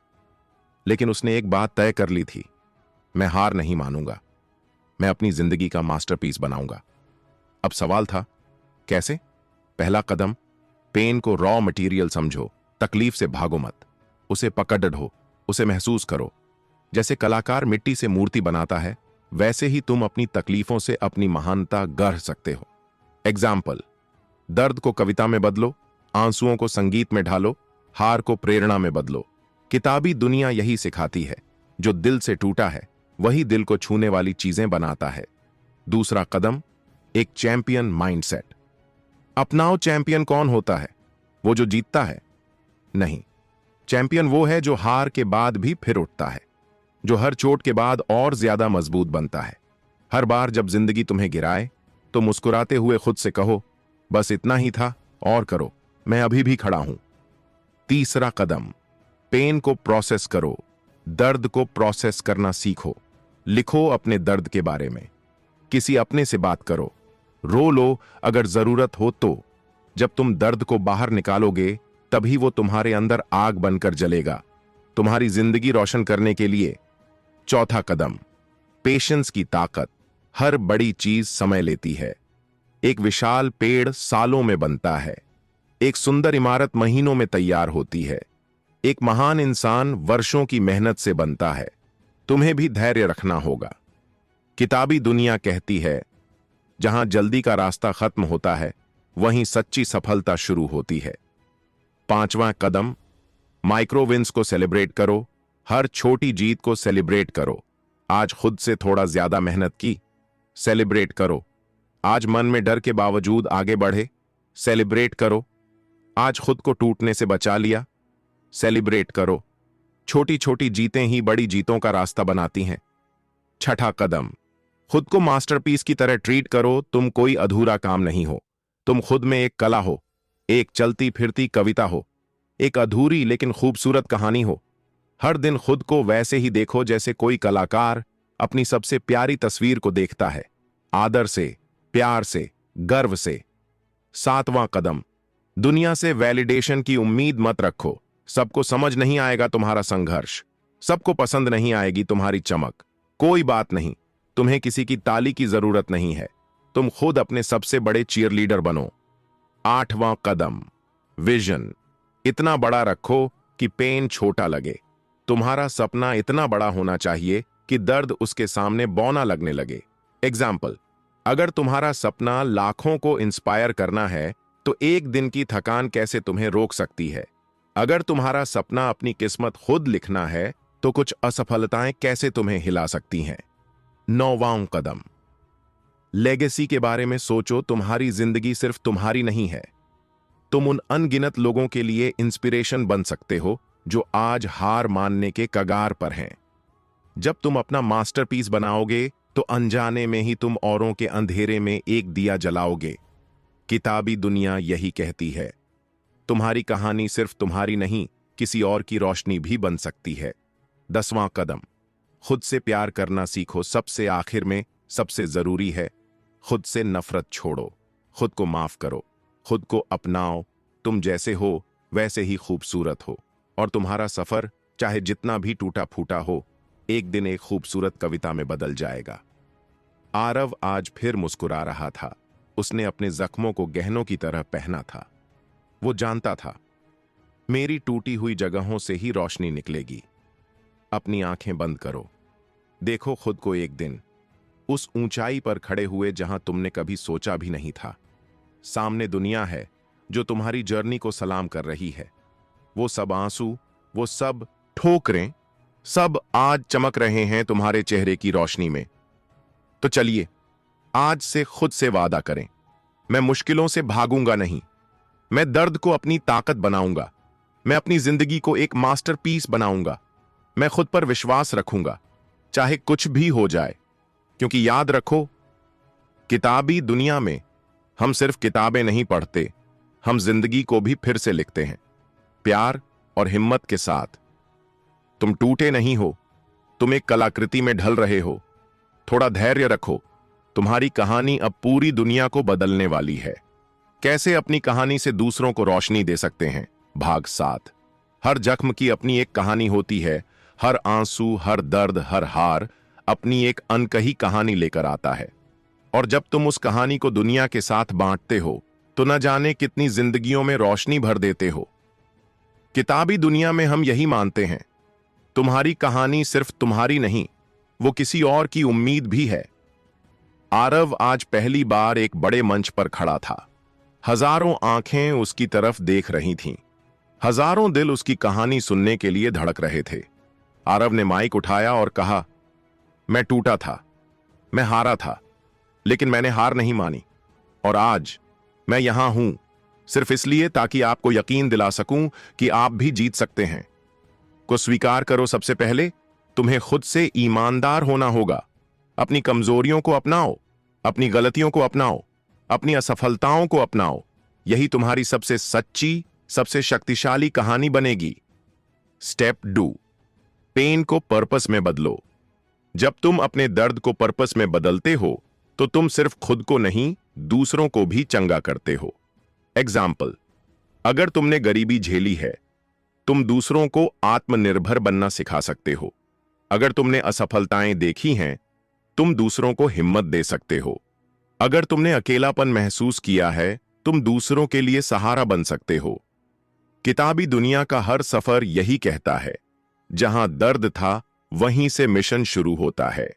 लेकिन उसने एक बात तय कर ली थी, मैं हार नहीं मानूंगा, मैं अपनी जिंदगी का मास्टरपीस बनाऊंगा। अब सवाल था, कैसे? पहला कदम, पेन को रॉ मटेरियल समझो, तकलीफ से भागो मत, उसे पकड़ ढो, उसे महसूस करो। जैसे कलाकार मिट्टी से मूर्ति बनाता है, वैसे ही तुम अपनी तकलीफों से अपनी महानता गढ़ सकते हो। एग्जाम्पल, दर्द को कविता में बदलो, आंसुओं को संगीत में ढालो, हार को प्रेरणा में बदलो। किताबी दुनिया यही सिखाती है, जो दिल से टूटा है वही दिल को छूने वाली चीजें बनाता है। दूसरा कदम, एक चैंपियन माइंडसेट। अपनाओ चैंपियन कौन होता है? वो जो जीतता है? नहीं, चैंपियन वो है जो हार के बाद भी फिर उठता है, जो हर चोट के बाद और ज्यादा मजबूत बनता है। हर बार जब जिंदगी तुम्हें गिराए तो मुस्कुराते हुए खुद से कहो, बस इतना ही था, और करो, मैं अभी भी खड़ा हूं। तीसरा कदम, पेन को प्रोसेस करो, दर्द को प्रोसेस करना सीखो। लिखो अपने दर्द के बारे में, किसी अपने से बात करो, रो लो अगर जरूरत हो तो। जब तुम दर्द को बाहर निकालोगे तभी वो तुम्हारे अंदर आग बनकर जलेगा, तुम्हारी जिंदगी रोशन करने के लिए। चौथा कदम, पेशेंस की ताकत। हर बड़ी चीज समय लेती है। एक विशाल पेड़ सालों में बनता है, एक सुंदर इमारत महीनों में तैयार होती है, एक महान इंसान वर्षों की मेहनत से बनता है। तुम्हें भी धैर्य रखना होगा। किताबी दुनिया कहती है, जहां जल्दी का रास्ता खत्म होता है वहीं सच्ची सफलता शुरू होती है। पांचवां कदम, माइक्रो विन्स को सेलिब्रेट करो। हर छोटी जीत को सेलिब्रेट करो। आज खुद से थोड़ा ज्यादा मेहनत की, सेलिब्रेट करो। आज मन में डर के बावजूद आगे बढ़े, सेलिब्रेट करो। आज खुद को टूटने से बचा लिया, सेलिब्रेट करो। छोटी छोटी जीतें ही बड़ी जीतों का रास्ता बनाती हैं। छठा कदम, खुद को मास्टरपीस की तरह ट्रीट करो। तुम कोई अधूरा काम नहीं हो, तुम खुद में एक कला हो, एक चलती फिरती कविता हो, एक अधूरी लेकिन खूबसूरत कहानी हो। हर दिन खुद को वैसे ही देखो जैसे कोई कलाकार अपनी सबसे प्यारी तस्वीर को देखता है, आदर से, प्यार से, गर्व से। सातवां कदम, दुनिया से वैलिडेशन की उम्मीद मत रखो। सबको समझ नहीं आएगा तुम्हारा संघर्ष, सबको पसंद नहीं आएगी तुम्हारी चमक। कोई बात नहीं, तुम्हें किसी की ताली की जरूरत नहीं है। तुम खुद अपने सबसे बड़े चीयरलीडर बनो। आठवां कदम, विजन। इतना बड़ा रखो कि पेन छोटा लगे। तुम्हारा सपना इतना बड़ा होना चाहिए कि दर्द उसके सामने बौना लगने लगे। एग्जाम्पल, अगर तुम्हारा सपना लाखों को इंस्पायर करना है तो एक दिन की थकान कैसे तुम्हें रोक सकती है? अगर तुम्हारा सपना अपनी किस्मत खुद लिखना है तो कुछ असफलताएं कैसे तुम्हें हिला सकती हैं? नौवां कदम, लेगेसी के बारे में सोचो। तुम्हारी जिंदगी सिर्फ तुम्हारी नहीं है। तुम उन अनगिनत लोगों के लिए इंस्पिरेशन बन सकते हो जो आज हार मानने के कगार पर हैं। जब तुम अपना मास्टरपीस बनाओगे तो अनजाने में ही तुम औरों के अंधेरे में एक दिया जलाओगे। किताबी दुनिया यही कहती है, तुम्हारी कहानी सिर्फ तुम्हारी नहीं, किसी और की रोशनी भी बन सकती है। 10वां कदम, खुद से प्यार करना सीखो। सबसे आखिर में सबसे जरूरी है, खुद से नफरत छोड़ो, खुद को माफ करो, खुद को अपनाओ। तुम जैसे हो वैसे ही खूबसूरत हो, और तुम्हारा सफर चाहे जितना भी टूटा फूटा हो, एक दिन एक खूबसूरत कविता में बदल जाएगा। आरव आज फिर मुस्कुरा रहा था। उसने अपने जख्मों को गहनों की तरह पहना था। वो जानता था, मेरी टूटी हुई जगहों से ही रोशनी निकलेगी। अपनी आंखें बंद करो, देखो खुद को एक दिन उस ऊंचाई पर खड़े हुए जहां तुमने कभी सोचा भी नहीं था। सामने दुनिया है जो तुम्हारी जर्नी को सलाम कर रही है। वो सब आंसू, वो सब ठोकरें, सब आज चमक रहे हैं तुम्हारे चेहरे की रोशनी में। तो चलिए, आज से खुद से वादा करें, मैं मुश्किलों से भागूंगा नहीं, मैं दर्द को अपनी ताकत बनाऊंगा, मैं अपनी जिंदगी को एक मास्टरपीस बनाऊंगा, मैं खुद पर विश्वास रखूंगा, चाहे कुछ भी हो जाए। क्योंकि याद रखो, किताबी दुनिया में हम सिर्फ किताबें नहीं पढ़ते, हम जिंदगी को भी फिर से लिखते हैं, प्यार और हिम्मत के साथ। तुम टूटे नहीं हो, तुम एक कलाकृति में ढल रहे हो। थोड़ा धैर्य रखो, तुम्हारी कहानी अब पूरी दुनिया को बदलने वाली है। कैसे अपनी कहानी से दूसरों को रोशनी दे सकते हैं? भाग 7। हर जख्म की अपनी एक कहानी होती है। हर आंसू, हर दर्द, हर हार अपनी एक अनकही कहानी लेकर आता है। और जब तुम उस कहानी को दुनिया के साथ बांटते हो तो न जाने कितनी जिंदगियों में रोशनी भर देते हो। किताबी दुनिया में हम यही मानते हैं, तुम्हारी कहानी सिर्फ तुम्हारी नहीं, वो किसी और की उम्मीद भी है। आरव आज पहली बार एक बड़े मंच पर खड़ा था। हजारों आंखें उसकी तरफ देख रही थीं। हजारों दिल उसकी कहानी सुनने के लिए धड़क रहे थे। आरव ने माइक उठाया और कहा, मैं टूटा था, मैं हारा था, लेकिन मैंने हार नहीं मानी। और आज मैं यहां हूं सिर्फ इसलिए ताकि आपको यकीन दिला सकूं कि आप भी जीत सकते हैं। को स्वीकार करो, सबसे पहले तुम्हें खुद से ईमानदार होना होगा। अपनी कमजोरियों को अपनाओ, अपनी गलतियों को अपनाओ, अपनी असफलताओं को अपनाओ। यही तुम्हारी सबसे सच्ची, सबसे शक्तिशाली कहानी बनेगी। स्टेप 2, पेन को पर्पस में बदलो। जब तुम अपने दर्द को पर्पस में बदलते हो तो तुम सिर्फ खुद को नहीं, दूसरों को भी चंगा करते हो। एग्जाम्पल, अगर तुमने गरीबी झेली है, तुम दूसरों को आत्मनिर्भर बनना सिखा सकते हो। अगर तुमने असफलताएं देखी हैं, तुम दूसरों को हिम्मत दे सकते हो। अगर तुमने अकेलापन महसूस किया है, तुम दूसरों के लिए सहारा बन सकते हो। किताबी दुनिया का हर सफर यही कहता है, जहां दर्द था वहीं से मिशन शुरू होता है।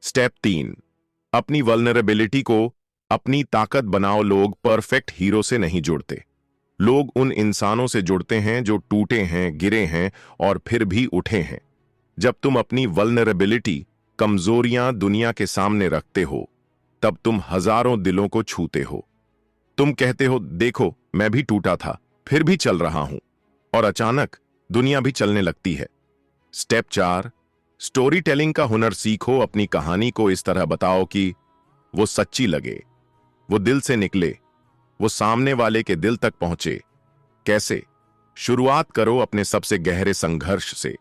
स्टेप 3, अपनी वल्नरेबिलिटी को अपनी ताकत बनाओ। लोग परफेक्ट हीरो से नहीं जुड़ते। लोग उन इंसानों से जुड़ते हैं जो टूटे हैं, गिरे हैं और फिर भी उठे हैं। जब तुम अपनी वल्नरेबिलिटी, कमजोरियां दुनिया के सामने रखते हो, तब तुम हजारों दिलों को छूते हो। तुम कहते हो, देखो मैं भी टूटा था, फिर भी चल रहा हूं, और अचानक दुनिया भी चलने लगती है। स्टेप 4, स्टोरी टेलिंग का हुनर सीखो। अपनी कहानी को इस तरह बताओ कि वो सच्ची लगे, वो दिल से निकले, वो सामने वाले के दिल तक पहुंचे। कैसे? शुरुआत करो अपने सबसे गहरे संघर्ष से,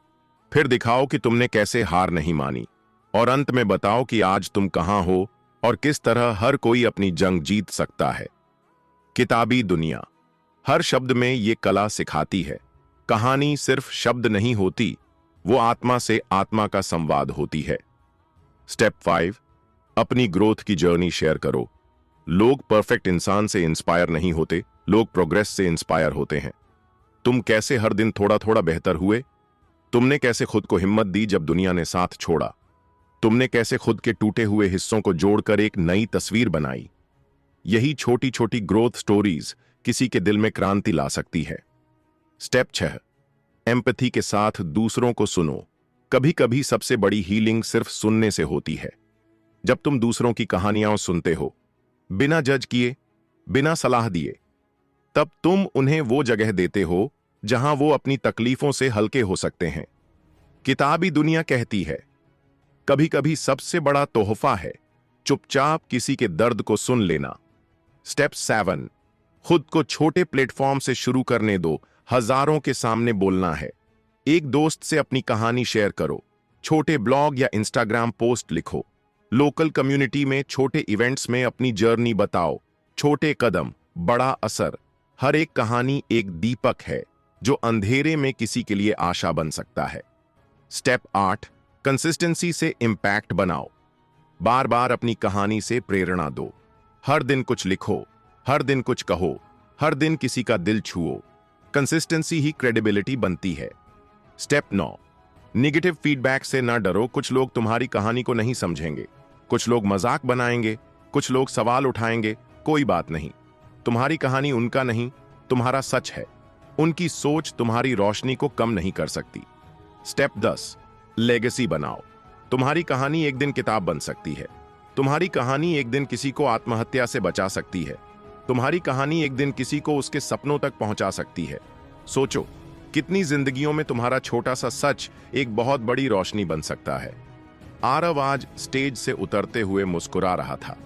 फिर दिखाओ कि तुमने कैसे हार नहीं मानी, और अंत में बताओ कि आज तुम कहां हो और किस तरह हर कोई अपनी जंग जीत सकता है। किताबी दुनिया हर शब्द में ये कला सिखाती है। कहानी सिर्फ शब्द नहीं होती, वो आत्मा से आत्मा का संवाद होती है। स्टेप 5, अपनी ग्रोथ की जर्नी शेयर करो। लोग परफेक्ट इंसान से इंस्पायर नहीं होते, लोग प्रोग्रेस से इंस्पायर होते हैं। तुम कैसे हर दिन थोड़ा थोड़ा बेहतर हुए? तुमने कैसे खुद को हिम्मत दी जब दुनिया ने साथ छोड़ा? तुमने कैसे खुद के टूटे हुए हिस्सों को जोड़कर एक नई तस्वीर बनाई? यही छोटी छोटी ग्रोथ स्टोरीज किसी के दिल में क्रांति ला सकती है। स्टेप 6, एम्पैथी के साथ दूसरों को सुनो। कभी कभी सबसे बड़ी हीलिंग सिर्फ सुनने से होती है। जब तुम दूसरों की कहानियां सुनते हो, बिना जज किए, बिना सलाह दिए, तब तुम उन्हें वो जगह देते हो जहां वो अपनी तकलीफों से हल्के हो सकते हैं। किताबी दुनिया कहती है, कभी कभी सबसे बड़ा तोहफा है चुपचाप किसी के दर्द को सुन लेना। स्टेप 7, खुद को छोटे प्लेटफॉर्म से शुरू करने दो। हजारों के सामने बोलना है। एक दोस्त से अपनी कहानी शेयर करो, छोटे ब्लॉग या इंस्टाग्राम पोस्ट लिखो, लोकल कम्युनिटी में छोटे इवेंट्स में अपनी जर्नी बताओ। छोटे कदम, बड़ा असर। हर एक कहानी एक दीपक है जो अंधेरे में किसी के लिए आशा बन सकता है। स्टेप 8, कंसिस्टेंसी से इंपैक्ट बनाओ। बार बार अपनी कहानी से प्रेरणा दो। हर दिन कुछ लिखो, हर दिन कुछ कहो, हर दिन किसी का दिल छुओ। कंसिस्टेंसी ही क्रेडिबिलिटी बनती है। स्टेप 9, निगेटिव फीडबैक से ना डरो। कुछ लोग तुम्हारी कहानी को नहीं समझेंगे, कुछ लोग मजाक बनाएंगे, कुछ लोग सवाल उठाएंगे। कोई बात नहीं, तुम्हारी कहानी उनका नहीं, तुम्हारा सच है। उनकी सोच तुम्हारी रोशनी को कम नहीं कर सकती। स्टेप 10, लेगेसी बनाओ। तुम्हारी कहानी एक दिन किताब बन सकती है। तुम्हारी कहानी एक दिन किसी को आत्महत्या से बचा सकती है। तुम्हारी कहानी एक दिन किसी को उसके सपनों तक पहुंचा सकती है। सोचो, कितनी जिंदगियों में तुम्हारा छोटा सा सच एक बहुत बड़ी रोशनी बन सकता है। आरव आज स्टेज से उतरते हुए मुस्कुरा रहा था।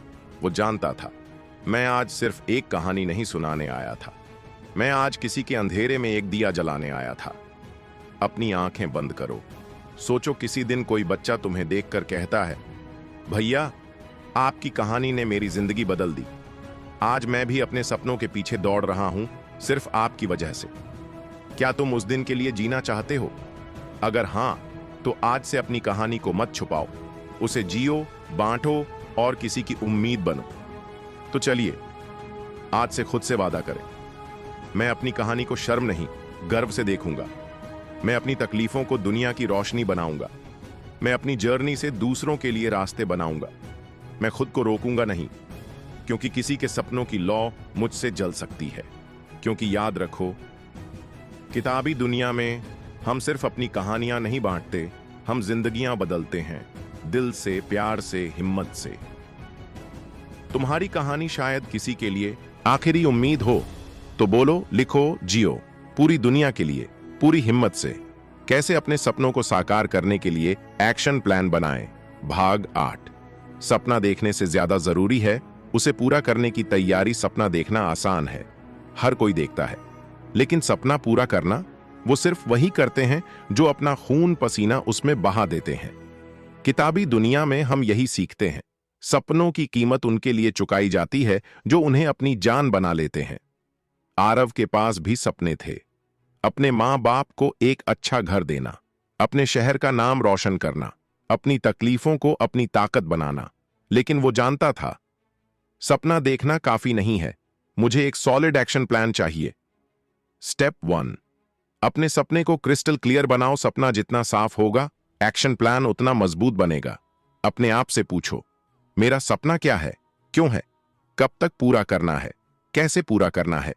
वो जानता था, मैं आज सिर्फ एक कहानी नहीं सुनाने आया था, मैं आज किसी के अंधेरे में एक दिया जलाने आया था। अपनी आंखें बंद करो। सोचो, किसी दिन कोई बच्चा तुम्हें देखकर कहता है, भैया आपकी कहानी ने मेरी जिंदगी बदल दी। आज मैं भी अपने सपनों के पीछे दौड़ रहा हूं सिर्फ आपकी वजह से। क्या तुम उस दिन के लिए जीना चाहते हो? अगर हां, तो आज से अपनी कहानी को मत छुपाओ, उसे जियो, बांटो और किसी की उम्मीद बनो। तो चलिए, आज से खुद से वादा करें, मैं अपनी कहानी को शर्म नहीं, गर्व से देखूंगा। मैं अपनी तकलीफों को दुनिया की रोशनी बनाऊंगा। मैं अपनी जर्नी से दूसरों के लिए रास्ते बनाऊंगा। मैं खुद को रोकूंगा नहीं, क्योंकि किसी के सपनों की लौ मुझसे जल सकती है। क्योंकि याद रखो, किताबी दुनिया में हम सिर्फ अपनी कहानियां नहीं बांटते, हम जिंदगियां बदलते हैं, दिल से, प्यार से, हिम्मत से। तुम्हारी कहानी शायद किसी के लिए आखिरी उम्मीद हो, तो बोलो, लिखो, जियो, पूरी दुनिया के लिए, पूरी हिम्मत से। कैसे अपने सपनों को साकार करने के लिए एक्शन प्लान बनाएं। भाग 8। सपना देखने से ज्यादा जरूरी है उसे पूरा करने की तैयारी। सपना देखना आसान है, हर कोई देखता है, लेकिन सपना पूरा करना वो सिर्फ वही करते हैं जो अपना खून पसीना उसमें बहा देते हैं। किताबी दुनिया में हम यही सीखते हैं। सपनों की कीमत उनके लिए चुकाई जाती है जो उन्हें अपनी जान बना लेते हैं। आरव के पास भी सपने थे, अपने मां बाप को एक अच्छा घर देना, अपने शहर का नाम रोशन करना, अपनी तकलीफों को अपनी ताकत बनाना। लेकिन वो जानता था, सपना देखना काफी नहीं है, मुझे एक सॉलिड एक्शन प्लान चाहिए। स्टेप 1, अपने सपने को क्रिस्टल क्लियर बनाओ। सपना जितना साफ होगा, एक्शन प्लान उतना मजबूत बनेगा। अपने आप से पूछो, मेरा सपना क्या है, क्यों है, कब तक पूरा करना है, कैसे पूरा करना है।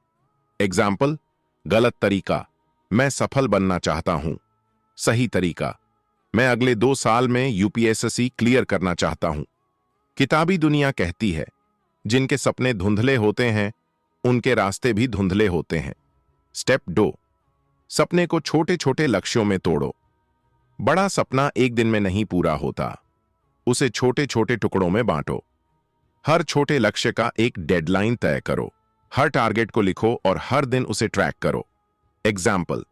एग्जाम्पल, गलत तरीका, मैं सफल बनना चाहता हूं। सही तरीका, मैं अगले 2 साल में यूपीएससी क्लियर करना चाहता हूं। किताबी दुनिया कहती है, जिनके सपने धुंधले होते हैं उनके रास्ते भी धुंधले होते हैं। स्टेप 2, सपने को छोटे छोटे लक्ष्यों में तोड़ो। बड़ा सपना एक दिन में नहीं पूरा होता, उसे छोटे छोटे टुकड़ों में बांटो। हर छोटे लक्ष्य का एक डेडलाइन तय करो, हर टारगेट को लिखो और हर दिन उसे ट्रैक करो। एग्जाम्पल,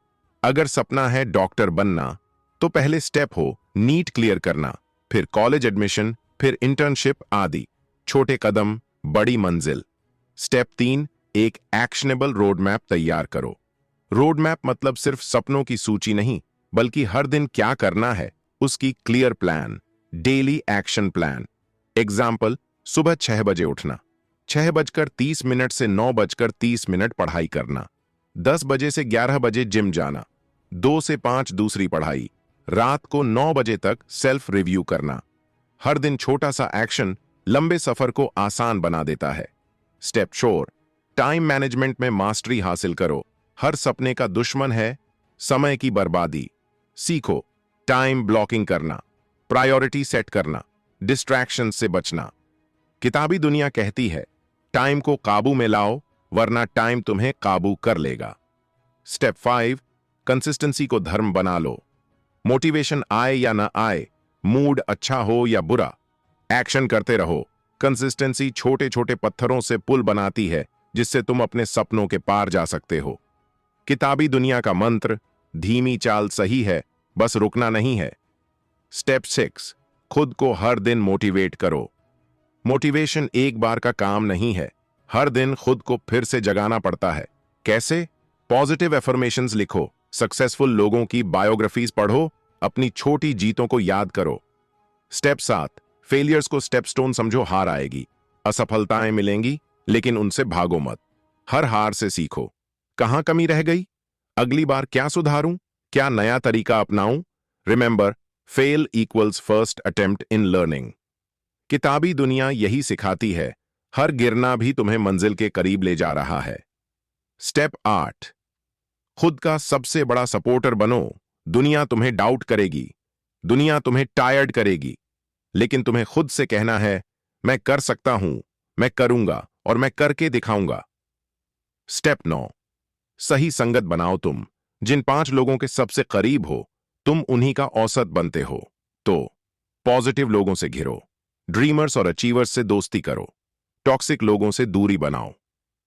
अगर सपना है डॉक्टर बनना, तो पहले स्टेप हो नीट क्लियर करना, फिर कॉलेज एडमिशन, फिर इंटर्नशिप आदि। छोटे कदम, बड़ी मंजिल। स्टेप 3, एक एक्शनेबल रोड मैप तैयार करो। रोड मैप मतलब सिर्फ सपनों की सूची नहीं, बल्कि हर दिन क्या करना है उसकी clear plan, daily action plan. Example, सुबह 6 बजे उठना, 6:30 से 9:30 पढ़ाई करना, 10 बजे से 11 बजे जिम जाना, 2 से 5 दूसरी पढ़ाई, रात को 9 बजे तक सेल्फ रिव्यू करना। हर दिन छोटा सा एक्शन लंबे सफर को आसान बना देता है। स्टेप 4, टाइम मैनेजमेंट में मास्टरी हासिल करो। हर सपने का दुश्मन है समय की बर्बादी। सीखो टाइम ब्लॉकिंग करना, प्रायोरिटी सेट करना, डिस्ट्रैक्शन से बचना। किताबी दुनिया कहती है, टाइम को काबू में लाओ, वरना टाइम तुम्हें काबू कर लेगा। स्टेप 5, कंसिस्टेंसी को धर्म बना लो। मोटिवेशन आए या ना आए, मूड अच्छा हो या बुरा, एक्शन करते रहो। कंसिस्टेंसी छोटे छोटे पत्थरों से पुल बनाती है, जिससे तुम अपने सपनों के पार जा सकते हो। किताबी दुनिया का मंत्र, धीमी चाल सही है, बस रुकना नहीं है। स्टेप 6, खुद को हर दिन मोटिवेट करो। मोटिवेशन एक बार का काम नहीं है, हर दिन खुद को फिर से जगाना पड़ता है। कैसे? पॉजिटिव एफर्मेशंस लिखो, सक्सेसफुल लोगों की बायोग्राफीज पढ़ो, अपनी छोटी जीतों को याद करो। स्टेप 7, फेलियर्स को स्टेप स्टोन समझो। हार आएगी, असफलताएं मिलेंगी, लेकिन उनसे भागो मत। हर हार से सीखो, कहां कमी रह गई, अगली बार क्या सुधारूं, क्या नया तरीका अपनाऊं। Remember, fail equals first attempt in learning. किताबी दुनिया यही सिखाती है, हर गिरना भी तुम्हें मंजिल के करीब ले जा रहा है। स्टेप 8, खुद का सबसे बड़ा सपोर्टर बनो। दुनिया तुम्हें डाउट करेगी, दुनिया तुम्हें टायर्ड करेगी, लेकिन तुम्हें खुद से कहना है, मैं कर सकता हूं, मैं करूंगा और मैं करके दिखाऊंगा। स्टेप 9, सही संगत बनाओ। तुम जिन 5 लोगों के सबसे करीब हो, तुम उन्हीं का औसत बनते हो। तो पॉजिटिव लोगों से घिरो, ड्रीमर्स और अचीवर्स से दोस्ती करो, टॉक्सिक लोगों से दूरी बनाओ।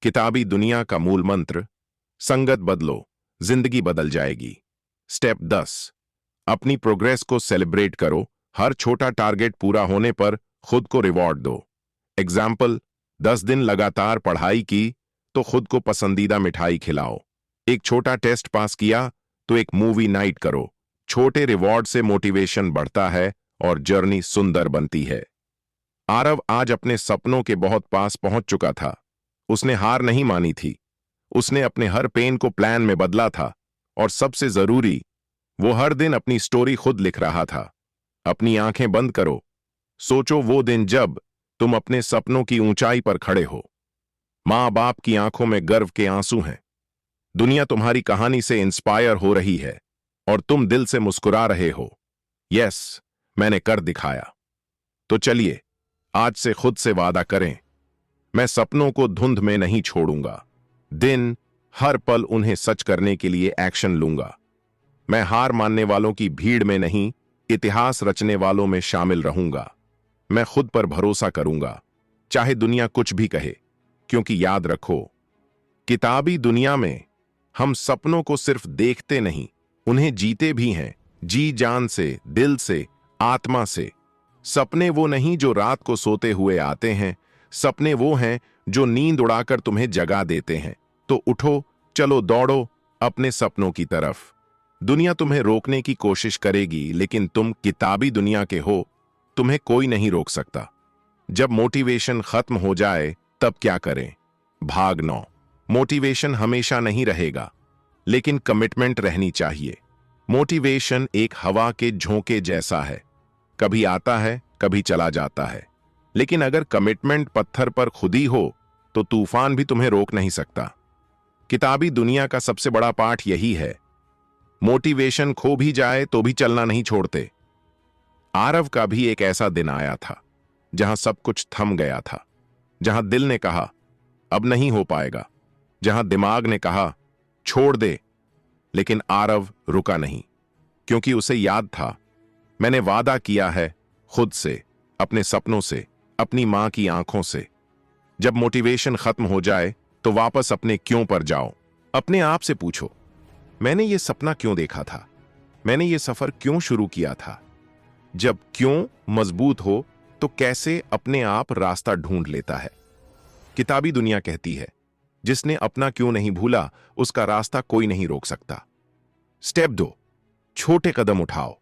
किताबी दुनिया का मूल मंत्र, संगत बदलो, जिंदगी बदल जाएगी। स्टेप 10, अपनी प्रोग्रेस को सेलिब्रेट करो। हर छोटा टारगेट पूरा होने पर खुद को रिवॉर्ड दो। एग्जाम्पल, 10 दिन लगातार पढ़ाई की तो खुद को पसंदीदा मिठाई खिलाओ। एक छोटा टेस्ट पास किया तो एक मूवी नाइट करो। छोटे रिवॉर्ड से मोटिवेशन बढ़ता है और जर्नी सुंदर बनती है। आरव आज अपने सपनों के बहुत पास पहुंच चुका था। उसने हार नहीं मानी थी, उसने अपने हर पेन को प्लान में बदला था, और सबसे जरूरी, वो हर दिन अपनी स्टोरी खुद लिख रहा था। अपनी आंखें बंद करो, सोचो वो दिन जब तुम अपने सपनों की ऊंचाई पर खड़े हो। मां बाप की आंखों में गर्व के आंसू हैं। दुनिया तुम्हारी कहानी से इंस्पायर हो रही है और तुम दिल से मुस्कुरा रहे हो। यस, मैंने कर दिखाया। तो चलिए आज से खुद से वादा करें, मैं सपनों को धुंध में नहीं छोड़ूंगा। दिन हर पल उन्हें सच करने के लिए एक्शन लूंगा। मैं हार मानने वालों की भीड़ में नहीं, इतिहास रचने वालों में शामिल रहूंगा। मैं खुद पर भरोसा करूंगा, चाहे दुनिया कुछ भी कहे, क्योंकि याद रखो, किताबी दुनिया में हम सपनों को सिर्फ देखते नहीं, उन्हें जीते भी हैं, जी जान से, दिल से, आत्मा से। सपने वो नहीं जो रात को सोते हुए आते हैं, सपने वो हैं जो नींद उड़ाकर तुम्हें जगा देते हैं। तो उठो, चलो दौड़ो अपने सपनों की तरफ। दुनिया तुम्हें रोकने की कोशिश करेगी, लेकिन तुम किताबी दुनिया के हो, तुम्हें कोई नहीं रोक सकता। जब मोटिवेशन खत्म हो जाए तब क्या करें? भाग 9। मोटिवेशन हमेशा नहीं रहेगा, लेकिन कमिटमेंट रहनी चाहिए। मोटिवेशन एक हवा के झोंके जैसा है, कभी आता है, कभी चला जाता है। लेकिन अगर कमिटमेंट पत्थर पर खुदी हो तो तूफान भी तुम्हें रोक नहीं सकता। किताबी दुनिया का सबसे बड़ा पाठ यही है, मोटिवेशन खो भी जाए तो भी चलना नहीं छोड़ते। आरव का भी एक ऐसा दिन आया था जहां सब कुछ थम गया था, जहां दिल ने कहा अब नहीं हो पाएगा, जहां दिमाग ने कहा छोड़ दे। लेकिन आरव रुका नहीं, क्योंकि उसे याद था, मैंने वादा किया है खुद से, अपने सपनों से, अपनी मां की आंखों से। जब मोटिवेशन खत्म हो जाए तो वापस अपने क्यों पर जाओ। अपने आप से पूछो, मैंने ये सपना क्यों देखा था? मैंने ये सफर क्यों शुरू किया था? जब क्यों मजबूत हो तो कैसे अपने आप रास्ता ढूंढ लेता है। किताबी दुनिया कहती है, जिसने अपना क्यों नहीं भूला उसका रास्ता कोई नहीं रोक सकता। स्टेप 2, छोटे कदम उठाओ।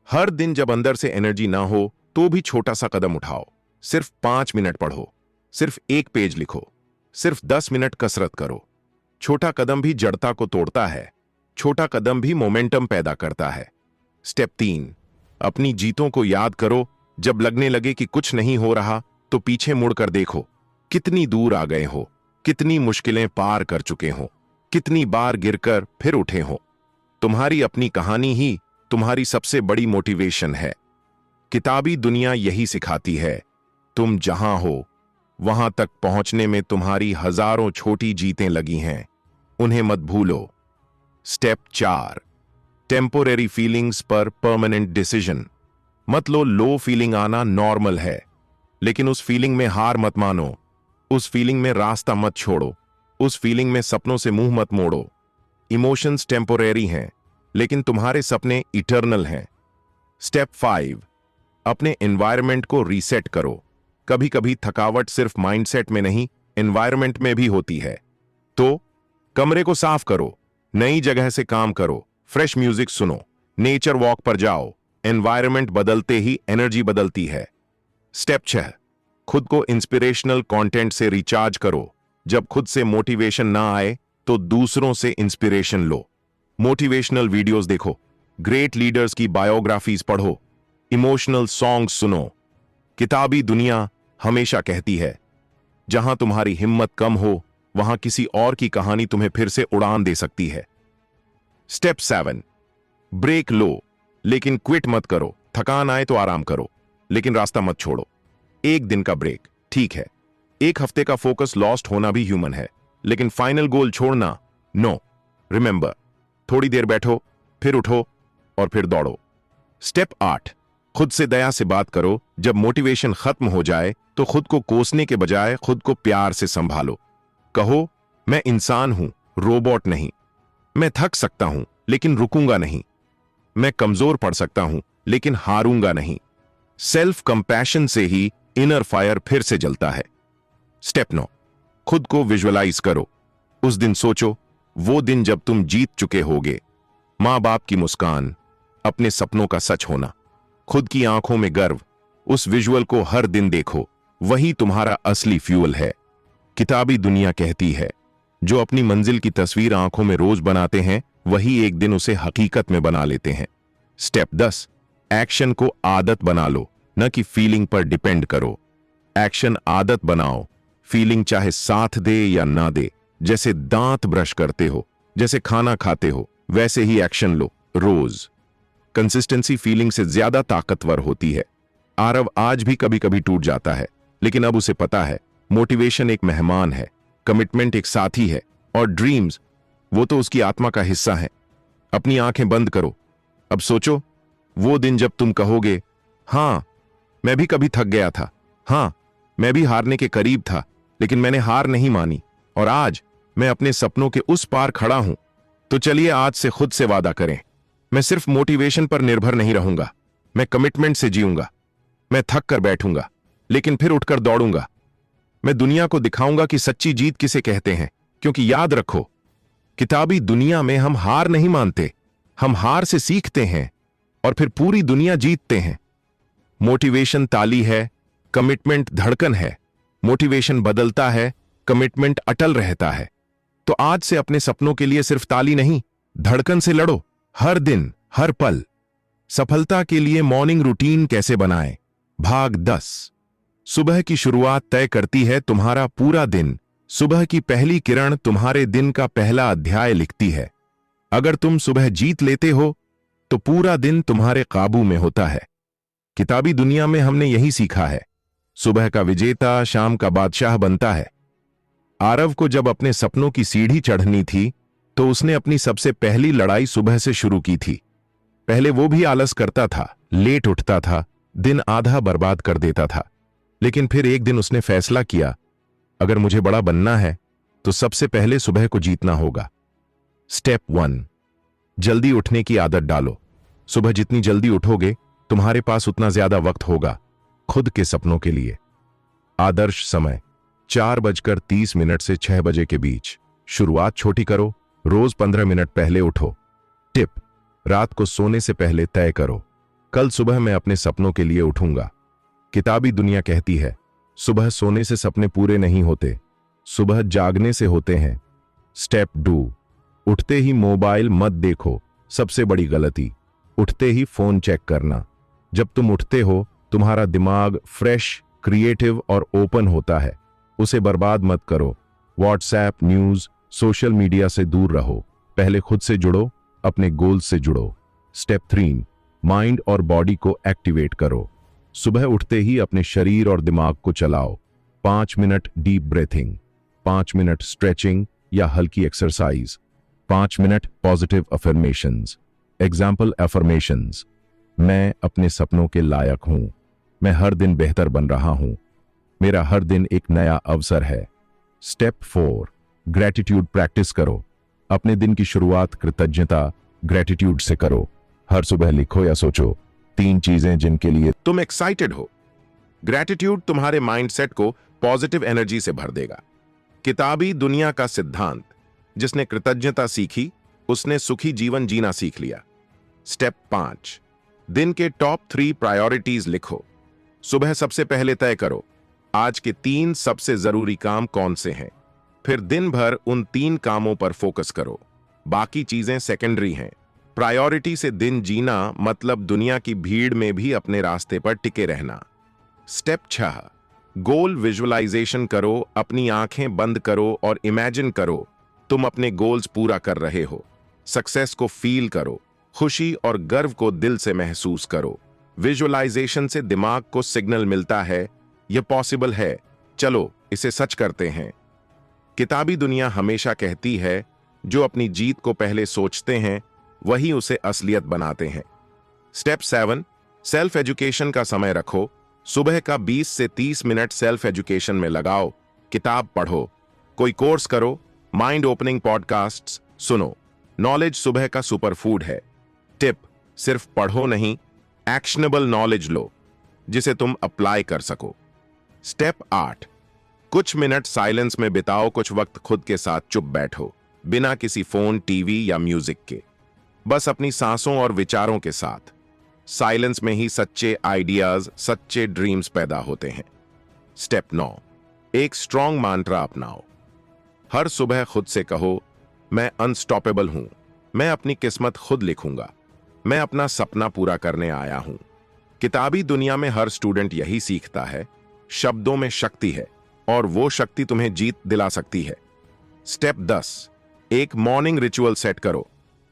हर दिन जब अंदर से एनर्जी ना हो तो भी छोटा सा कदम उठाओ। सिर्फ 5 मिनट पढ़ो, सिर्फ 1 पेज लिखो, सिर्फ 10 मिनट कसरत करो। छोटा कदम भी जड़ता को तोड़ता है, छोटा कदम भी मोमेंटम पैदा करता है। स्टेप 3, अपनी जीतों को याद करो। जब लगने लगे कि कुछ नहीं हो रहा तो पीछे मुड़कर देखो, कितनी दूर आ गए हो, कितनी मुश्किलें पार कर चुके हो, कितनी बार गिरकर फिर उठे हो। तुम्हारी अपनी कहानी ही तुम्हारी सबसे बड़ी मोटिवेशन है। किताबी दुनिया यही सिखाती है, तुम जहां हो वहां तक पहुंचने में तुम्हारी हजारों छोटी जीतें लगी हैं, उन्हें मत भूलो। स्टेप 4, टेम्पोरेरी फीलिंग्स पर परमानेंट डिसीजन। मत लो लो फीलिंग आना नॉर्मल है, लेकिन उस फीलिंग में हार मत मानो, उस फीलिंग में रास्ता मत छोड़ो, उस फीलिंग में सपनों से मुंह मत मोड़ो। इमोशंस टेम्पोरेरी हैं, लेकिन तुम्हारे सपने इटर्नल हैं। स्टेप 5, अपने एनवायरनमेंट को रीसेट करो। कभी कभी थकावट सिर्फ माइंडसेट में नहीं, एनवायरनमेंट में भी होती है। तो कमरे को साफ करो, नई जगह से काम करो, फ्रेश म्यूजिक सुनो, नेचर वॉक पर जाओ। एनवायरनमेंट बदलते ही एनर्जी बदलती है। स्टेप 6, खुद को इंस्पिरेशनल कंटेंट से रिचार्ज करो। जब खुद से मोटिवेशन ना आए तो दूसरों से इंस्पिरेशन लो। मोटिवेशनल वीडियोस देखो, ग्रेट लीडर्स की बायोग्राफीज पढ़ो, इमोशनल सॉन्ग्स सुनो। किताबी दुनिया हमेशा कहती है, जहां तुम्हारी हिम्मत कम हो वहां किसी और की कहानी तुम्हें फिर से उड़ान दे सकती है। स्टेप 7, ब्रेक लो, लेकिन क्विट मत करो। थकान आए तो आराम करो, लेकिन रास्ता मत छोड़ो। एक दिन का ब्रेक ठीक है, एक हफ्ते का फोकस लॉस्ट होना भी ह्यूमन है, लेकिन फाइनल गोल छोड़ना नो। रिमेंबर, थोड़ी देर बैठो, फिर उठो और फिर दौड़ो। स्टेप 8, खुद से दया से बात करो। जब मोटिवेशन खत्म हो जाए तो खुद को कोसने के बजाय खुद को प्यार से संभालो। कहो, मैं इंसान हूं, रोबोट नहीं। मैं थक सकता हूं, लेकिन रुकूंगा नहीं। मैं कमजोर पड़ सकता हूं, लेकिन हारूंगा नहीं। सेल्फ कंपैशन से ही इनर फायर फिर से जलता है। स्टेप 9, खुद को विजुअलाइज करो। उस दिन सोचो, वो दिन जब तुम जीत चुके होगे। मां बाप की मुस्कान, अपने सपनों का सच होना, खुद की आंखों में गर्व। उस विजुअल को हर दिन देखो, वही तुम्हारा असली फ्यूल है। किताबी दुनिया कहती है, जो अपनी मंजिल की तस्वीर आंखों में रोज बनाते हैं वही एक दिन उसे हकीकत में बना लेते हैं। स्टेप 10, एक्शन को आदत बना लो, न कि फीलिंग पर डिपेंड करो। एक्शन आदत बनाओ, फीलिंग चाहे साथ दे या ना दे। जैसे दांत ब्रश करते हो, जैसे खाना खाते हो, वैसे ही एक्शन लो रोज। कंसिस्टेंसी फीलिंग से ज्यादा ताकतवर होती है। आरव आज भी कभी कभी टूट जाता है, लेकिन अब उसे पता है मोटिवेशन एक मेहमान है, कमिटमेंट एक साथी है, और ड्रीम्स वो तो उसकी आत्मा का हिस्सा है। अपनी आंखें बंद करो, अब सोचो वो दिन जब तुम कहोगे, हां मैं भी कभी थक गया था, हां मैं भी हारने के करीब था, लेकिन मैंने हार नहीं मानी, और आज मैं अपने सपनों के उस पार खड़ा हूं। तो चलिए आज से खुद से वादा करें, मैं सिर्फ मोटिवेशन पर निर्भर नहीं रहूंगा, मैं कमिटमेंट से जीऊंगा। मैं थक कर बैठूंगा, लेकिन फिर उठकर दौड़ूंगा। मैं दुनिया को दिखाऊंगा कि सच्ची जीत किसे कहते हैं, क्योंकि याद रखो, किताबी दुनिया में हम हार नहीं मानते, हम हार से सीखते हैं और फिर पूरी दुनिया जीतते हैं। मोटिवेशन ताली है, कमिटमेंट धड़कन है। मोटिवेशन बदलता है, कमिटमेंट अटल रहता है। तो आज से अपने सपनों के लिए सिर्फ ताली नहीं, धड़कन से लड़ो, हर दिन, हर पल। सफलता के लिए मॉर्निंग रूटीन कैसे बनाएं? भाग 10। सुबह की शुरुआत तय करती है तुम्हारा पूरा दिन। सुबह की पहली किरण तुम्हारे दिन का पहला अध्याय लिखती है। अगर तुम सुबह जीत लेते हो तो पूरा दिन तुम्हारे काबू में होता है। किताबी दुनिया में हमने यही सीखा है, सुबह का विजेता शाम का बादशाह बनता है। आरव को जब अपने सपनों की सीढ़ी चढ़नी थी तो उसने अपनी सबसे पहली लड़ाई सुबह से शुरू की थी। पहले वो भी आलस करता था, लेट उठता था, दिन आधा बर्बाद कर देता था। लेकिन फिर एक दिन उसने फैसला किया, अगर मुझे बड़ा बनना है तो सबसे पहले सुबह को जीतना होगा। स्टेप 1, जल्दी उठने की आदत डालो। सुबह जितनी जल्दी उठोगे तुम्हारे पास उतना ज्यादा वक्त होगा खुद के सपनों के लिए। आदर्श समय 4:30 से 6 बजे के बीच। शुरुआत छोटी करो, रोज 15 मिनट पहले उठो। टिप, रात को सोने से पहले तय करो, कल सुबह मैं अपने सपनों के लिए उठूंगा। किताबी दुनिया कहती है, सुबह सोने से सपने पूरे नहीं होते, सुबह जागने से होते हैं। स्टेप 2, उठते ही मोबाइल मत देखो। सबसे बड़ी गलती, उठते ही फोन चेक करना। जब तुम उठते हो तुम्हारा दिमाग फ्रेश, क्रिएटिव और ओपन होता है, उसे बर्बाद मत करो। व्हाट्सएप, न्यूज, सोशल मीडिया से दूर रहो। पहले खुद से जुड़ो, अपने गोल से जुड़ो। स्टेप 3, माइंड और बॉडी को एक्टिवेट करो। सुबह उठते ही अपने शरीर और दिमाग को चलाओ। 5 minute deep breathing, 5 minute stretching या हल्की exercise, 5 minute positive affirmations. Example affirmations, मैं अपने सपनों के लायक हूं, मैं हर दिन बेहतर बन रहा हूं, मेरा हर दिन एक नया अवसर है। स्टेप 4, ग्रेटिट्यूड प्रैक्टिस करो। अपने दिन की शुरुआत कृतज्ञता, ग्रेटिट्यूड से करो। हर सुबह लिखो या सोचो 3 चीजें जिनके लिए तुम एक्साइटेड हो। ग्रेटिट्यूड तुम्हारे माइंडसेट को पॉजिटिव एनर्जी से भर देगा। किताबी दुनिया का सिद्धांत, जिसने कृतज्ञता सीखी उसने सुखी जीवन जीना सीख लिया। स्टेप 5, दिन के टॉप 3 प्रायोरिटीज लिखो। सुबह सबसे पहले तय करो आज के 3 सबसे जरूरी काम कौन से हैं। फिर दिन भर उन 3 कामों पर फोकस करो, बाकी चीजें सेकेंडरी हैं। प्रायोरिटी से दिन जीना मतलब दुनिया की भीड़ में भी अपने रास्ते पर टिके रहना। स्टेप 6, गोल विजुअलाइजेशन करो। अपनी आंखें बंद करो और इमेजिन करो तुम अपने गोल्स पूरा कर रहे हो। सक्सेस को फील करो, खुशी और गर्व को दिल से महसूस करो। विजुअलाइजेशन से दिमाग को सिग्नल मिलता है, यह पॉसिबल है, चलो इसे सच करते हैं। किताबी दुनिया हमेशा कहती है, जो अपनी जीत को पहले सोचते हैं वही उसे असलियत बनाते हैं। स्टेप 7, सेल्फ एजुकेशन का समय रखो। सुबह का 20 से 30 मिनट सेल्फ एजुकेशन में लगाओ। किताब पढ़ो, कोई कोर्स करो, माइंड ओपनिंग पॉडकास्ट्स सुनो। नॉलेज सुबह का सुपरफूड है। टिप, सिर्फ पढ़ो नहीं, एक्शनेबल नॉलेज लो जिसे तुम अप्लाई कर सको। स्टेप 8, कुछ मिनट साइलेंस में बिताओ। कुछ वक्त खुद के साथ चुप बैठो, बिना किसी फोन, टीवी या म्यूजिक के, बस अपनी सांसों और विचारों के साथ। साइलेंस में ही सच्चे आइडियाज, सच्चे ड्रीम्स पैदा होते हैं। स्टेप 9, एक स्ट्रॉन्ग मंत्र अपनाओ। हर सुबह खुद से कहो, मैं अनस्टॉपेबल हूं, मैं अपनी किस्मत खुद लिखूंगा। मैं अपना सपना पूरा करने आया हूं। किताबी दुनिया में हर स्टूडेंट यही सीखता है, शब्दों में शक्ति है और वो शक्ति तुम्हें जीत दिला सकती है। स्टेप 10, एक मॉर्निंग रिचुअल सेट करो।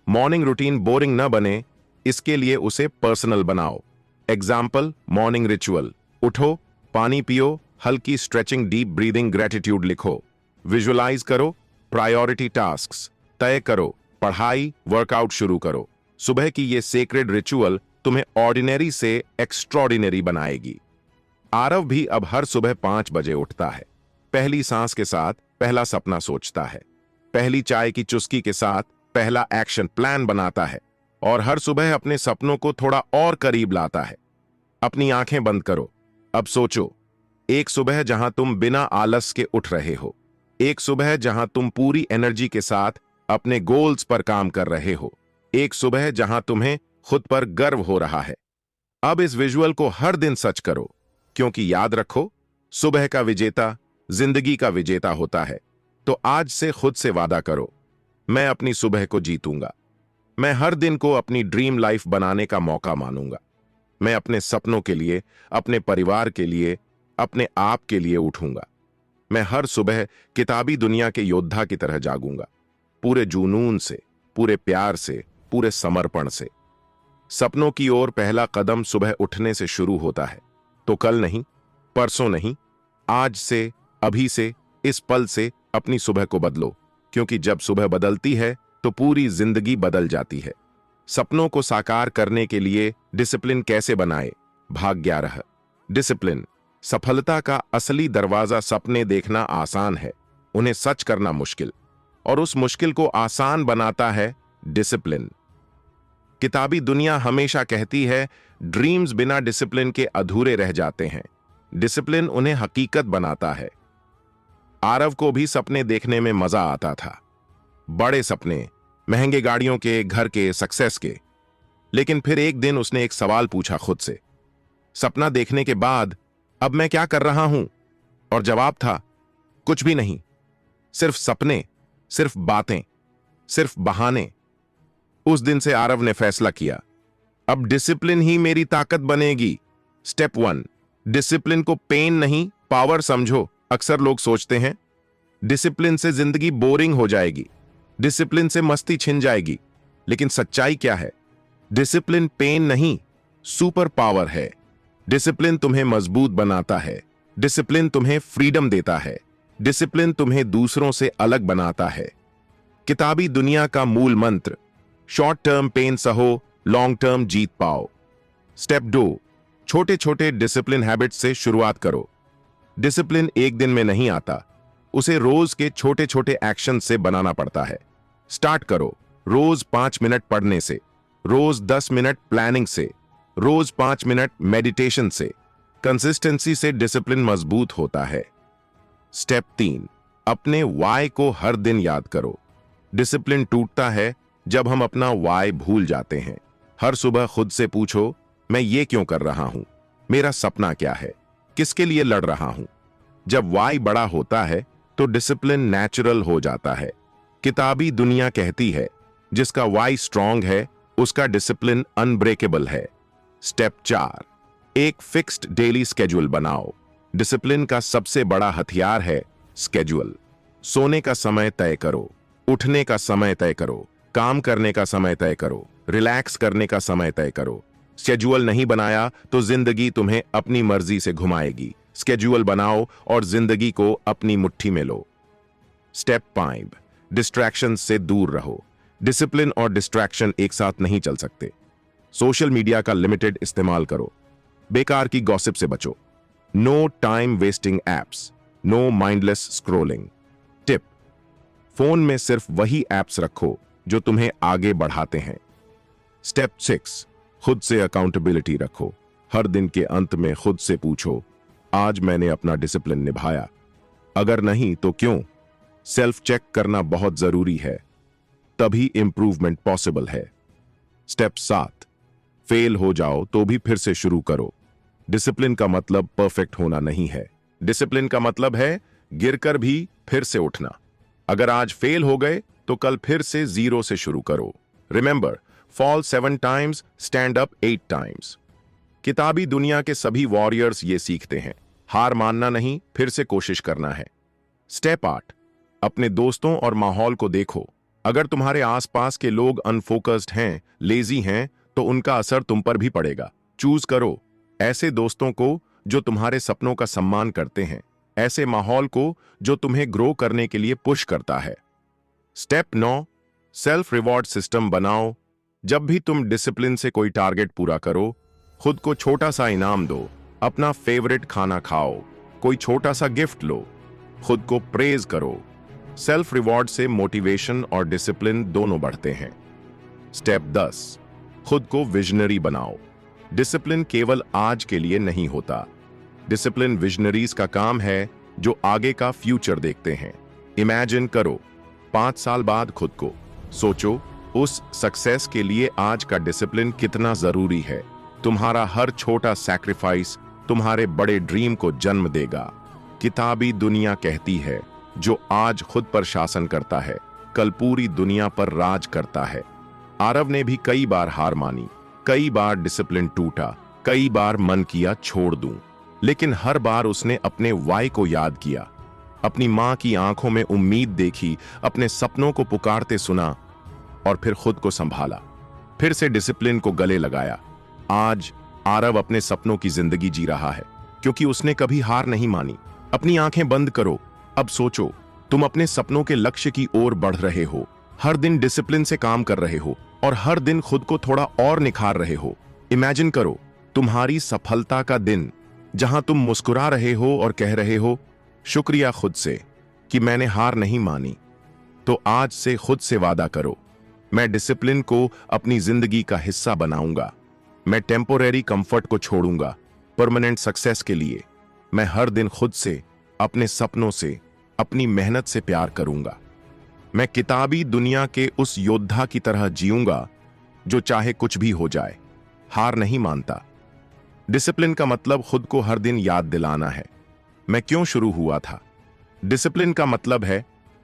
मॉर्निंग रूटीन बोरिंग न बने, इसके लिए उसे पर्सनल बनाओ। एग्जाम्पल, मॉर्निंग रिचुअल: उठो, पानी पियो, हल्की स्ट्रेचिंग, डीप ब्रीदिंग, ग्रेटिट्यूड लिखो। विजुअलाइज करो, प्रायोरिटी टास्क्स तय करो, पढ़ाई, वर्कआउट शुरू करो। सुबह की ये सेक्रेड रिचुअल तुम्हें ऑर्डिनरी से एक्स्ट्रॉर्डिनरी बनाएगी। आरव भी अब हर सुबह 5 बजे उठता है। पहली सांस के साथ पहला सपना सोचता है, पहली चाय की चुस्की के साथ पहला एक्शन प्लान बनाता है और हर सुबह अपने सपनों को थोड़ा और करीब लाता है। अपनी आंखें बंद करो। अब सोचो, एक सुबह जहां तुम बिना आलस के उठ रहे हो, एक सुबह जहां तुम पूरी एनर्जी के साथ अपने गोल्स पर काम कर रहे हो, एक सुबह जहां तुम्हें खुद पर गर्व हो रहा है। अब इस विजुअल को हर दिन सच करो, क्योंकि याद रखो, सुबह का विजेता जिंदगी का विजेता होता है। तो आज से खुद से वादा करो, मैं अपनी सुबह को जीतूंगा। मैं हर दिन को अपनी ड्रीम लाइफ बनाने का मौका मानूंगा। मैं अपने सपनों के लिए, अपने परिवार के लिए, अपने आप के लिए उठूंगा। मैं हर सुबह किताबी दुनिया के योद्धा की तरह जागूंगा, पूरे जुनून से, पूरे प्यार से, पूरे समर्पण से। सपनों की ओर पहला कदम सुबह उठने से शुरू होता है। तो कल नहीं, परसों नहीं, आज से, अभी से, इस पल से अपनी सुबह को बदलो, क्योंकि जब सुबह बदलती है तो पूरी जिंदगी बदल जाती है। सपनों को साकार करने के लिए डिसिप्लिन कैसे बनाए? भाग 11। डिसिप्लिन। सफलता का असली दरवाजा सपने देखना आसान है, उन्हें सच करना मुश्किल, और उस मुश्किल को आसान बनाता है डिसिप्लिन। किताबी दुनिया हमेशा कहती है, ड्रीम्स बिना डिसिप्लिन के अधूरे रह जाते हैं। डिसिप्लिन उन्हें हकीकत बनाता है। आरव को भी सपने देखने में मजा आता था, बड़े सपने, महंगे गाड़ियों के, घर के, सक्सेस के। लेकिन फिर एक दिन उसने एक सवाल पूछा खुद से, सपना देखने के बाद अब मैं क्या कर रहा हूं? और जवाब था, कुछ भी नहीं, सिर्फ सपने, सिर्फ बातें, सिर्फ बहाने। उस दिन से आरव ने फैसला किया, अब डिसिप्लिन ही मेरी ताकत बनेगी। स्टेप 1, डिसिप्लिन को पेन नहीं, पावर समझो। अक्सर लोग सोचते हैं, डिसिप्लिन से जिंदगी बोरिंग हो जाएगी, डिसिप्लिन से मस्ती छिन जाएगी। लेकिन सच्चाई क्या है? डिसिप्लिन पेन नहीं, सुपर पावर है। डिसिप्लिन तुम्हें मजबूत बनाता है, डिसिप्लिन तुम्हें फ्रीडम देता है, डिसिप्लिन तुम्हें दूसरों से अलग बनाता है। किताबी दुनिया का मूल मंत्र, शॉर्ट टर्म पेन सहो, लॉन्ग टर्म जीत पाओ। स्टेप 2, छोटे छोटे डिसिप्लिन हैबिट्स से शुरुआत करो। डिसिप्लिन एक दिन में नहीं आता, उसे रोज के छोटे छोटे एक्शन से बनाना पड़ता है। स्टार्ट करो रोज 5 मिनट पढ़ने से, रोज 10 मिनट प्लानिंग से, रोज 5 मिनट मेडिटेशन से। कंसिस्टेंसी से डिसिप्लिन मजबूत होता है। स्टेप 3, अपने वाई को हर दिन याद करो। डिसिप्लिन टूटता है जब हम अपना वाई भूल जाते हैं। हर सुबह खुद से पूछो, मैं ये क्यों कर रहा हूं? मेरा सपना क्या है? किसके लिए लड़ रहा हूं? जब वाई बड़ा होता है तो डिसिप्लिन नेचुरल हो जाता है। किताबी दुनिया कहती है, जिसका वाई स्ट्रांग है उसका डिसिप्लिन अनब्रेकेबल है। स्टेप 4, एक फिक्स्ड डेली स्केड्यूल बनाओ। डिसिप्लिन का सबसे बड़ा हथियार है स्केड्यूल। सोने का समय तय करो, उठने का समय तय करो, काम करने का समय तय करो, रिलैक्स करने का समय तय करो। स्केड्यूल नहीं बनाया तो जिंदगी तुम्हें अपनी मर्जी से घुमाएगी। स्केड्यूल बनाओ और जिंदगी को अपनी मुट्ठी में लो। स्टेप 5, डिस्ट्रैक्शन से दूर रहो। डिसिप्लिन और डिस्ट्रैक्शन एक साथ नहीं चल सकते। सोशल मीडिया का लिमिटेड इस्तेमाल करो, बेकार की गॉसिप से बचो। No time wasting apps, no mindless scrolling. Tip, phone में सिर्फ वही एप्स रखो जो तुम्हें आगे बढ़ाते हैं। स्टेप 6, खुद से अकाउंटेबिलिटी रखो। हर दिन के अंत में खुद से पूछो, आज मैंने अपना डिसिप्लिन निभाया? अगर नहीं तो क्यों? सेल्फ चेक करना बहुत जरूरी है, तभी इंप्रूवमेंट पॉसिबल है। स्टेप 7, फेल हो जाओ तो भी फिर से शुरू करो। डिसिप्लिन का मतलब परफेक्ट होना नहीं है। डिसिप्लिन का मतलब है गिरकर भी फिर से उठना। अगर आज फेल हो गए तो कल फिर से 0 से शुरू करो। Remember, fall 7 times, stand up 8 times. किताबी दुनिया के सभी वॉरियर्स ये सीखते हैं, हार मानना नहीं, फिर से कोशिश करना है। स्टेप 8, अपने दोस्तों और माहौल को देखो। अगर तुम्हारे आसपास के लोग अनफोकस्ड हैं, लेजी हैं, तो उनका असर तुम पर भी पड़ेगा। चूज करो ऐसे दोस्तों को जो तुम्हारे सपनों का सम्मान करते हैं, ऐसे माहौल को जो तुम्हें ग्रो करने के लिए पुश करता है। स्टेप 9, सेल्फ रिवॉर्ड सिस्टम बनाओ। जब भी तुम डिसिप्लिन से कोई टारगेट पूरा करो, खुद को छोटा सा इनाम दो। अपना फेवरेट खाना खाओ, कोई छोटा सा गिफ्ट लो, खुद को प्रेज करो। सेल्फ रिवॉर्ड से मोटिवेशन और डिसिप्लिन दोनों बढ़ते हैं। स्टेप 10, खुद को विजनरी बनाओ। डिसिप्लिन केवल आज के लिए नहीं होता। डिसिप्लिन विजनरीज का काम है जो आगे का फ्यूचर देखते हैं। इमेजिन करो 5 साल बाद खुद को। सोचो उस सक्सेस के लिए आज का डिसिप्लिन कितना जरूरी है। तुम्हारा हर छोटा सैक्रिफाइस तुम्हारे बड़े ड्रीम को जन्म देगा। किताबी दुनिया कहती है, जो आज खुद पर शासन करता है, कल पूरी दुनिया पर राज करता है। आरव ने भी कई बार हार मानी, कई बार डिसिप्लिन टूटा, कई बार मन किया छोड़ दूं, लेकिन हर बार उसने अपने वाई को याद किया, अपनी मां की आंखों में उम्मीद देखी, अपने सपनों को पुकारते सुना और फिर खुद को संभाला, फिर से डिसिप्लिन को गले लगाया। आज आरव अपने सपनों की जिंदगी जी रहा है क्योंकि उसने कभी हार नहीं मानी। अपनी आंखें बंद करो, अब सोचो तुम अपने सपनों के लक्ष्य की ओर बढ़ रहे हो, हर दिन डिसिप्लिन से काम कर रहे हो और हर दिन खुद को थोड़ा और निखार रहे हो। इमेजिन करो तुम्हारी सफलता का दिन, जहां तुम मुस्कुरा रहे हो और कह रहे हो, शुक्रिया खुद से कि मैंने हार नहीं मानी। तो आज से खुद से वादा करो, मैं डिसिप्लिन को अपनी जिंदगी का हिस्सा बनाऊंगा। मैं टेम्पोरेरी कंफर्ट को छोड़ूंगा परमानेंट सक्सेस के लिए। मैं हर दिन खुद से, अपने सपनों से, अपनी मेहनत से प्यार करूंगा। मैं किताबी दुनिया के उस योद्धा की तरह जीऊंगा जो चाहे कुछ भी हो जाए, हार नहीं मानता। डिसिप्लिन का मतलब खुद को हर दिन याद दिलाना है, मैं क्यों शुरू हुआ था। डिसिप्लिन का मतलब है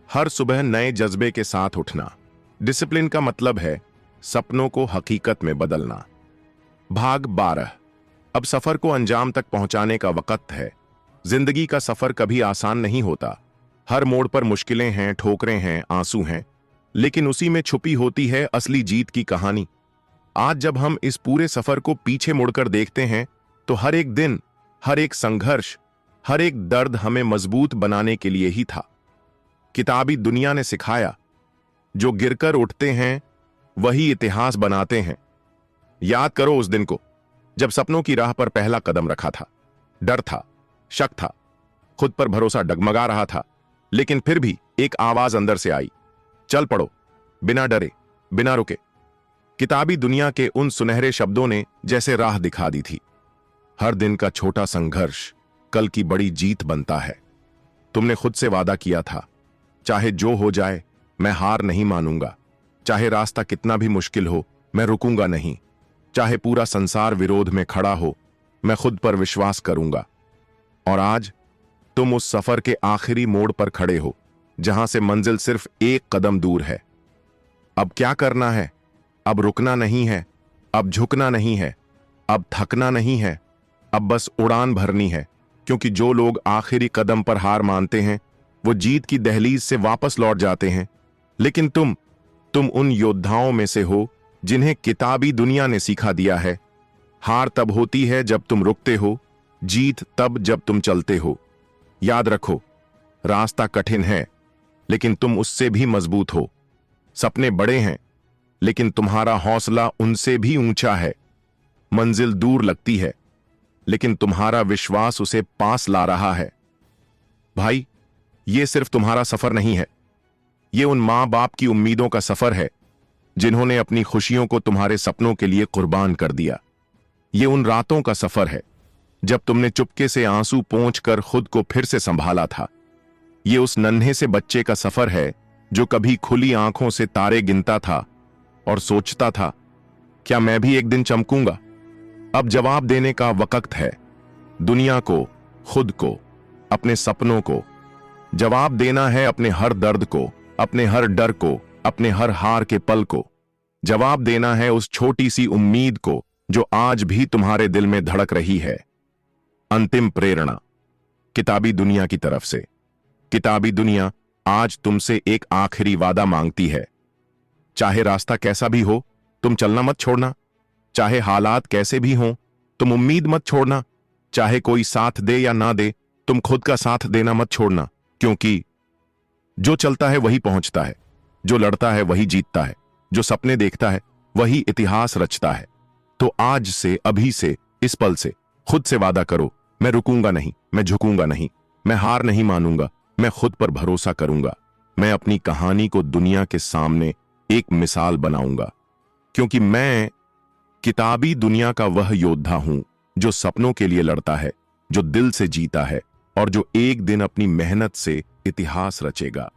हर सुबह नए जज्बे के साथ उठना। डिसिप्लिन का मतलब है सपनों को हकीकत में बदलना। भाग 12, अब सफर को अंजाम तक पहुंचाने का वक्त है। जिंदगी का सफर कभी आसान नहीं होता। हर मोड़ पर मुश्किलें हैं, ठोकरें हैं, आंसू हैं, लेकिन उसी में छुपी होती है असली जीत की कहानी। आज जब हम इस पूरे सफर को पीछे मुड़कर देखते हैं, तो हर एक दिन, हर एक संघर्ष, हर एक दर्द हमें मजबूत बनाने के लिए ही था। किताबी दुनिया ने सिखाया, जो गिरकर उठते हैं वही इतिहास बनाते हैं। याद करो उस दिन को जब सपनों की राह पर पहला कदम रखा था। डर था, शक था, खुद पर भरोसा डगमगा रहा था, लेकिन फिर भी एक आवाज अंदर से आई, चल पड़ो, बिना डरे, बिना रुके। किताबी दुनिया के उन सुनहरे शब्दों ने जैसे राह दिखा दी थी। हर दिन का छोटा संघर्ष कल की बड़ी जीत बनता है। तुमने खुद से वादा किया था, चाहे जो हो जाए मैं हार नहीं मानूंगा, चाहे रास्ता कितना भी मुश्किल हो मैं रुकूंगा नहीं, चाहे पूरा संसार विरोध में खड़ा हो मैं खुद पर विश्वास करूंगा। और आज तुम उस सफर के आखिरी मोड़ पर खड़े हो, जहां से मंजिल सिर्फ एक कदम दूर है। अब क्या करना है? अब रुकना नहीं है, अब झुकना नहीं है, अब थकना नहीं है, अब बस उड़ान भरनी है। क्योंकि जो लोग आखिरी कदम पर हार मानते हैं वो जीत की दहलीज से वापस लौट जाते हैं, लेकिन तुम उन योद्धाओं में से हो जिन्हें किताबी दुनिया ने सिखा दिया है, हार तब होती है जब तुम रुकते हो, जीत तब जब तुम चलते हो। याद रखो, रास्ता कठिन है लेकिन तुम उससे भी मजबूत हो। सपने बड़े हैं लेकिन तुम्हारा हौसला उनसे भी ऊंचा है। मंजिल दूर लगती है लेकिन तुम्हारा विश्वास उसे पास ला रहा है। भाई, ये सिर्फ तुम्हारा सफर नहीं है, ये उन मां बाप की उम्मीदों का सफर है जिन्होंने अपनी खुशियों को तुम्हारे सपनों के लिए कुर्बान कर दिया। ये उन रातों का सफर है जब तुमने चुपके से आंसू पोंछकर खुद को फिर से संभाला था। ये उस नन्हे से बच्चे का सफर है जो कभी खुली आंखों से तारे गिनता था और सोचता था, क्या मैं भी एक दिन चमकूंगा? अब जवाब देने का वक्त है। दुनिया को, खुद को, अपने सपनों को जवाब देना है, अपने हर दर्द को, अपने हर डर को, अपने हर हार के पल को। जवाब देना है उस छोटी सी उम्मीद को जो आज भी तुम्हारे दिल में धड़क रही है। अंतिम प्रेरणा किताबी दुनिया की तरफ से। किताबी दुनिया आज तुमसे एक आखिरी वादा मांगती है। चाहे रास्ता कैसा भी हो, तुम चलना मत छोड़ना। चाहे हालात कैसे भी हों, तुम उम्मीद मत छोड़ना। चाहे कोई साथ दे या ना दे, तुम खुद का साथ देना मत छोड़ना। क्योंकि जो चलता है वही पहुंचता है, जो लड़ता है वही जीतता है, जो सपने देखता है वही इतिहास रचता है। तो आज से, अभी से, इस पल से खुद से वादा करो, मैं रुकूंगा नहीं, मैं झुकूंगा नहीं, मैं हार नहीं मानूंगा, मैं खुद पर भरोसा करूंगा। मैं अपनी कहानी को दुनिया के सामने एक मिसाल बनाऊंगा। क्योंकि मैं किताबी दुनिया का वह योद्धा हूं जो सपनों के लिए लड़ता है, जो दिल से जीता है और जो एक दिन अपनी मेहनत से इतिहास रचेगा।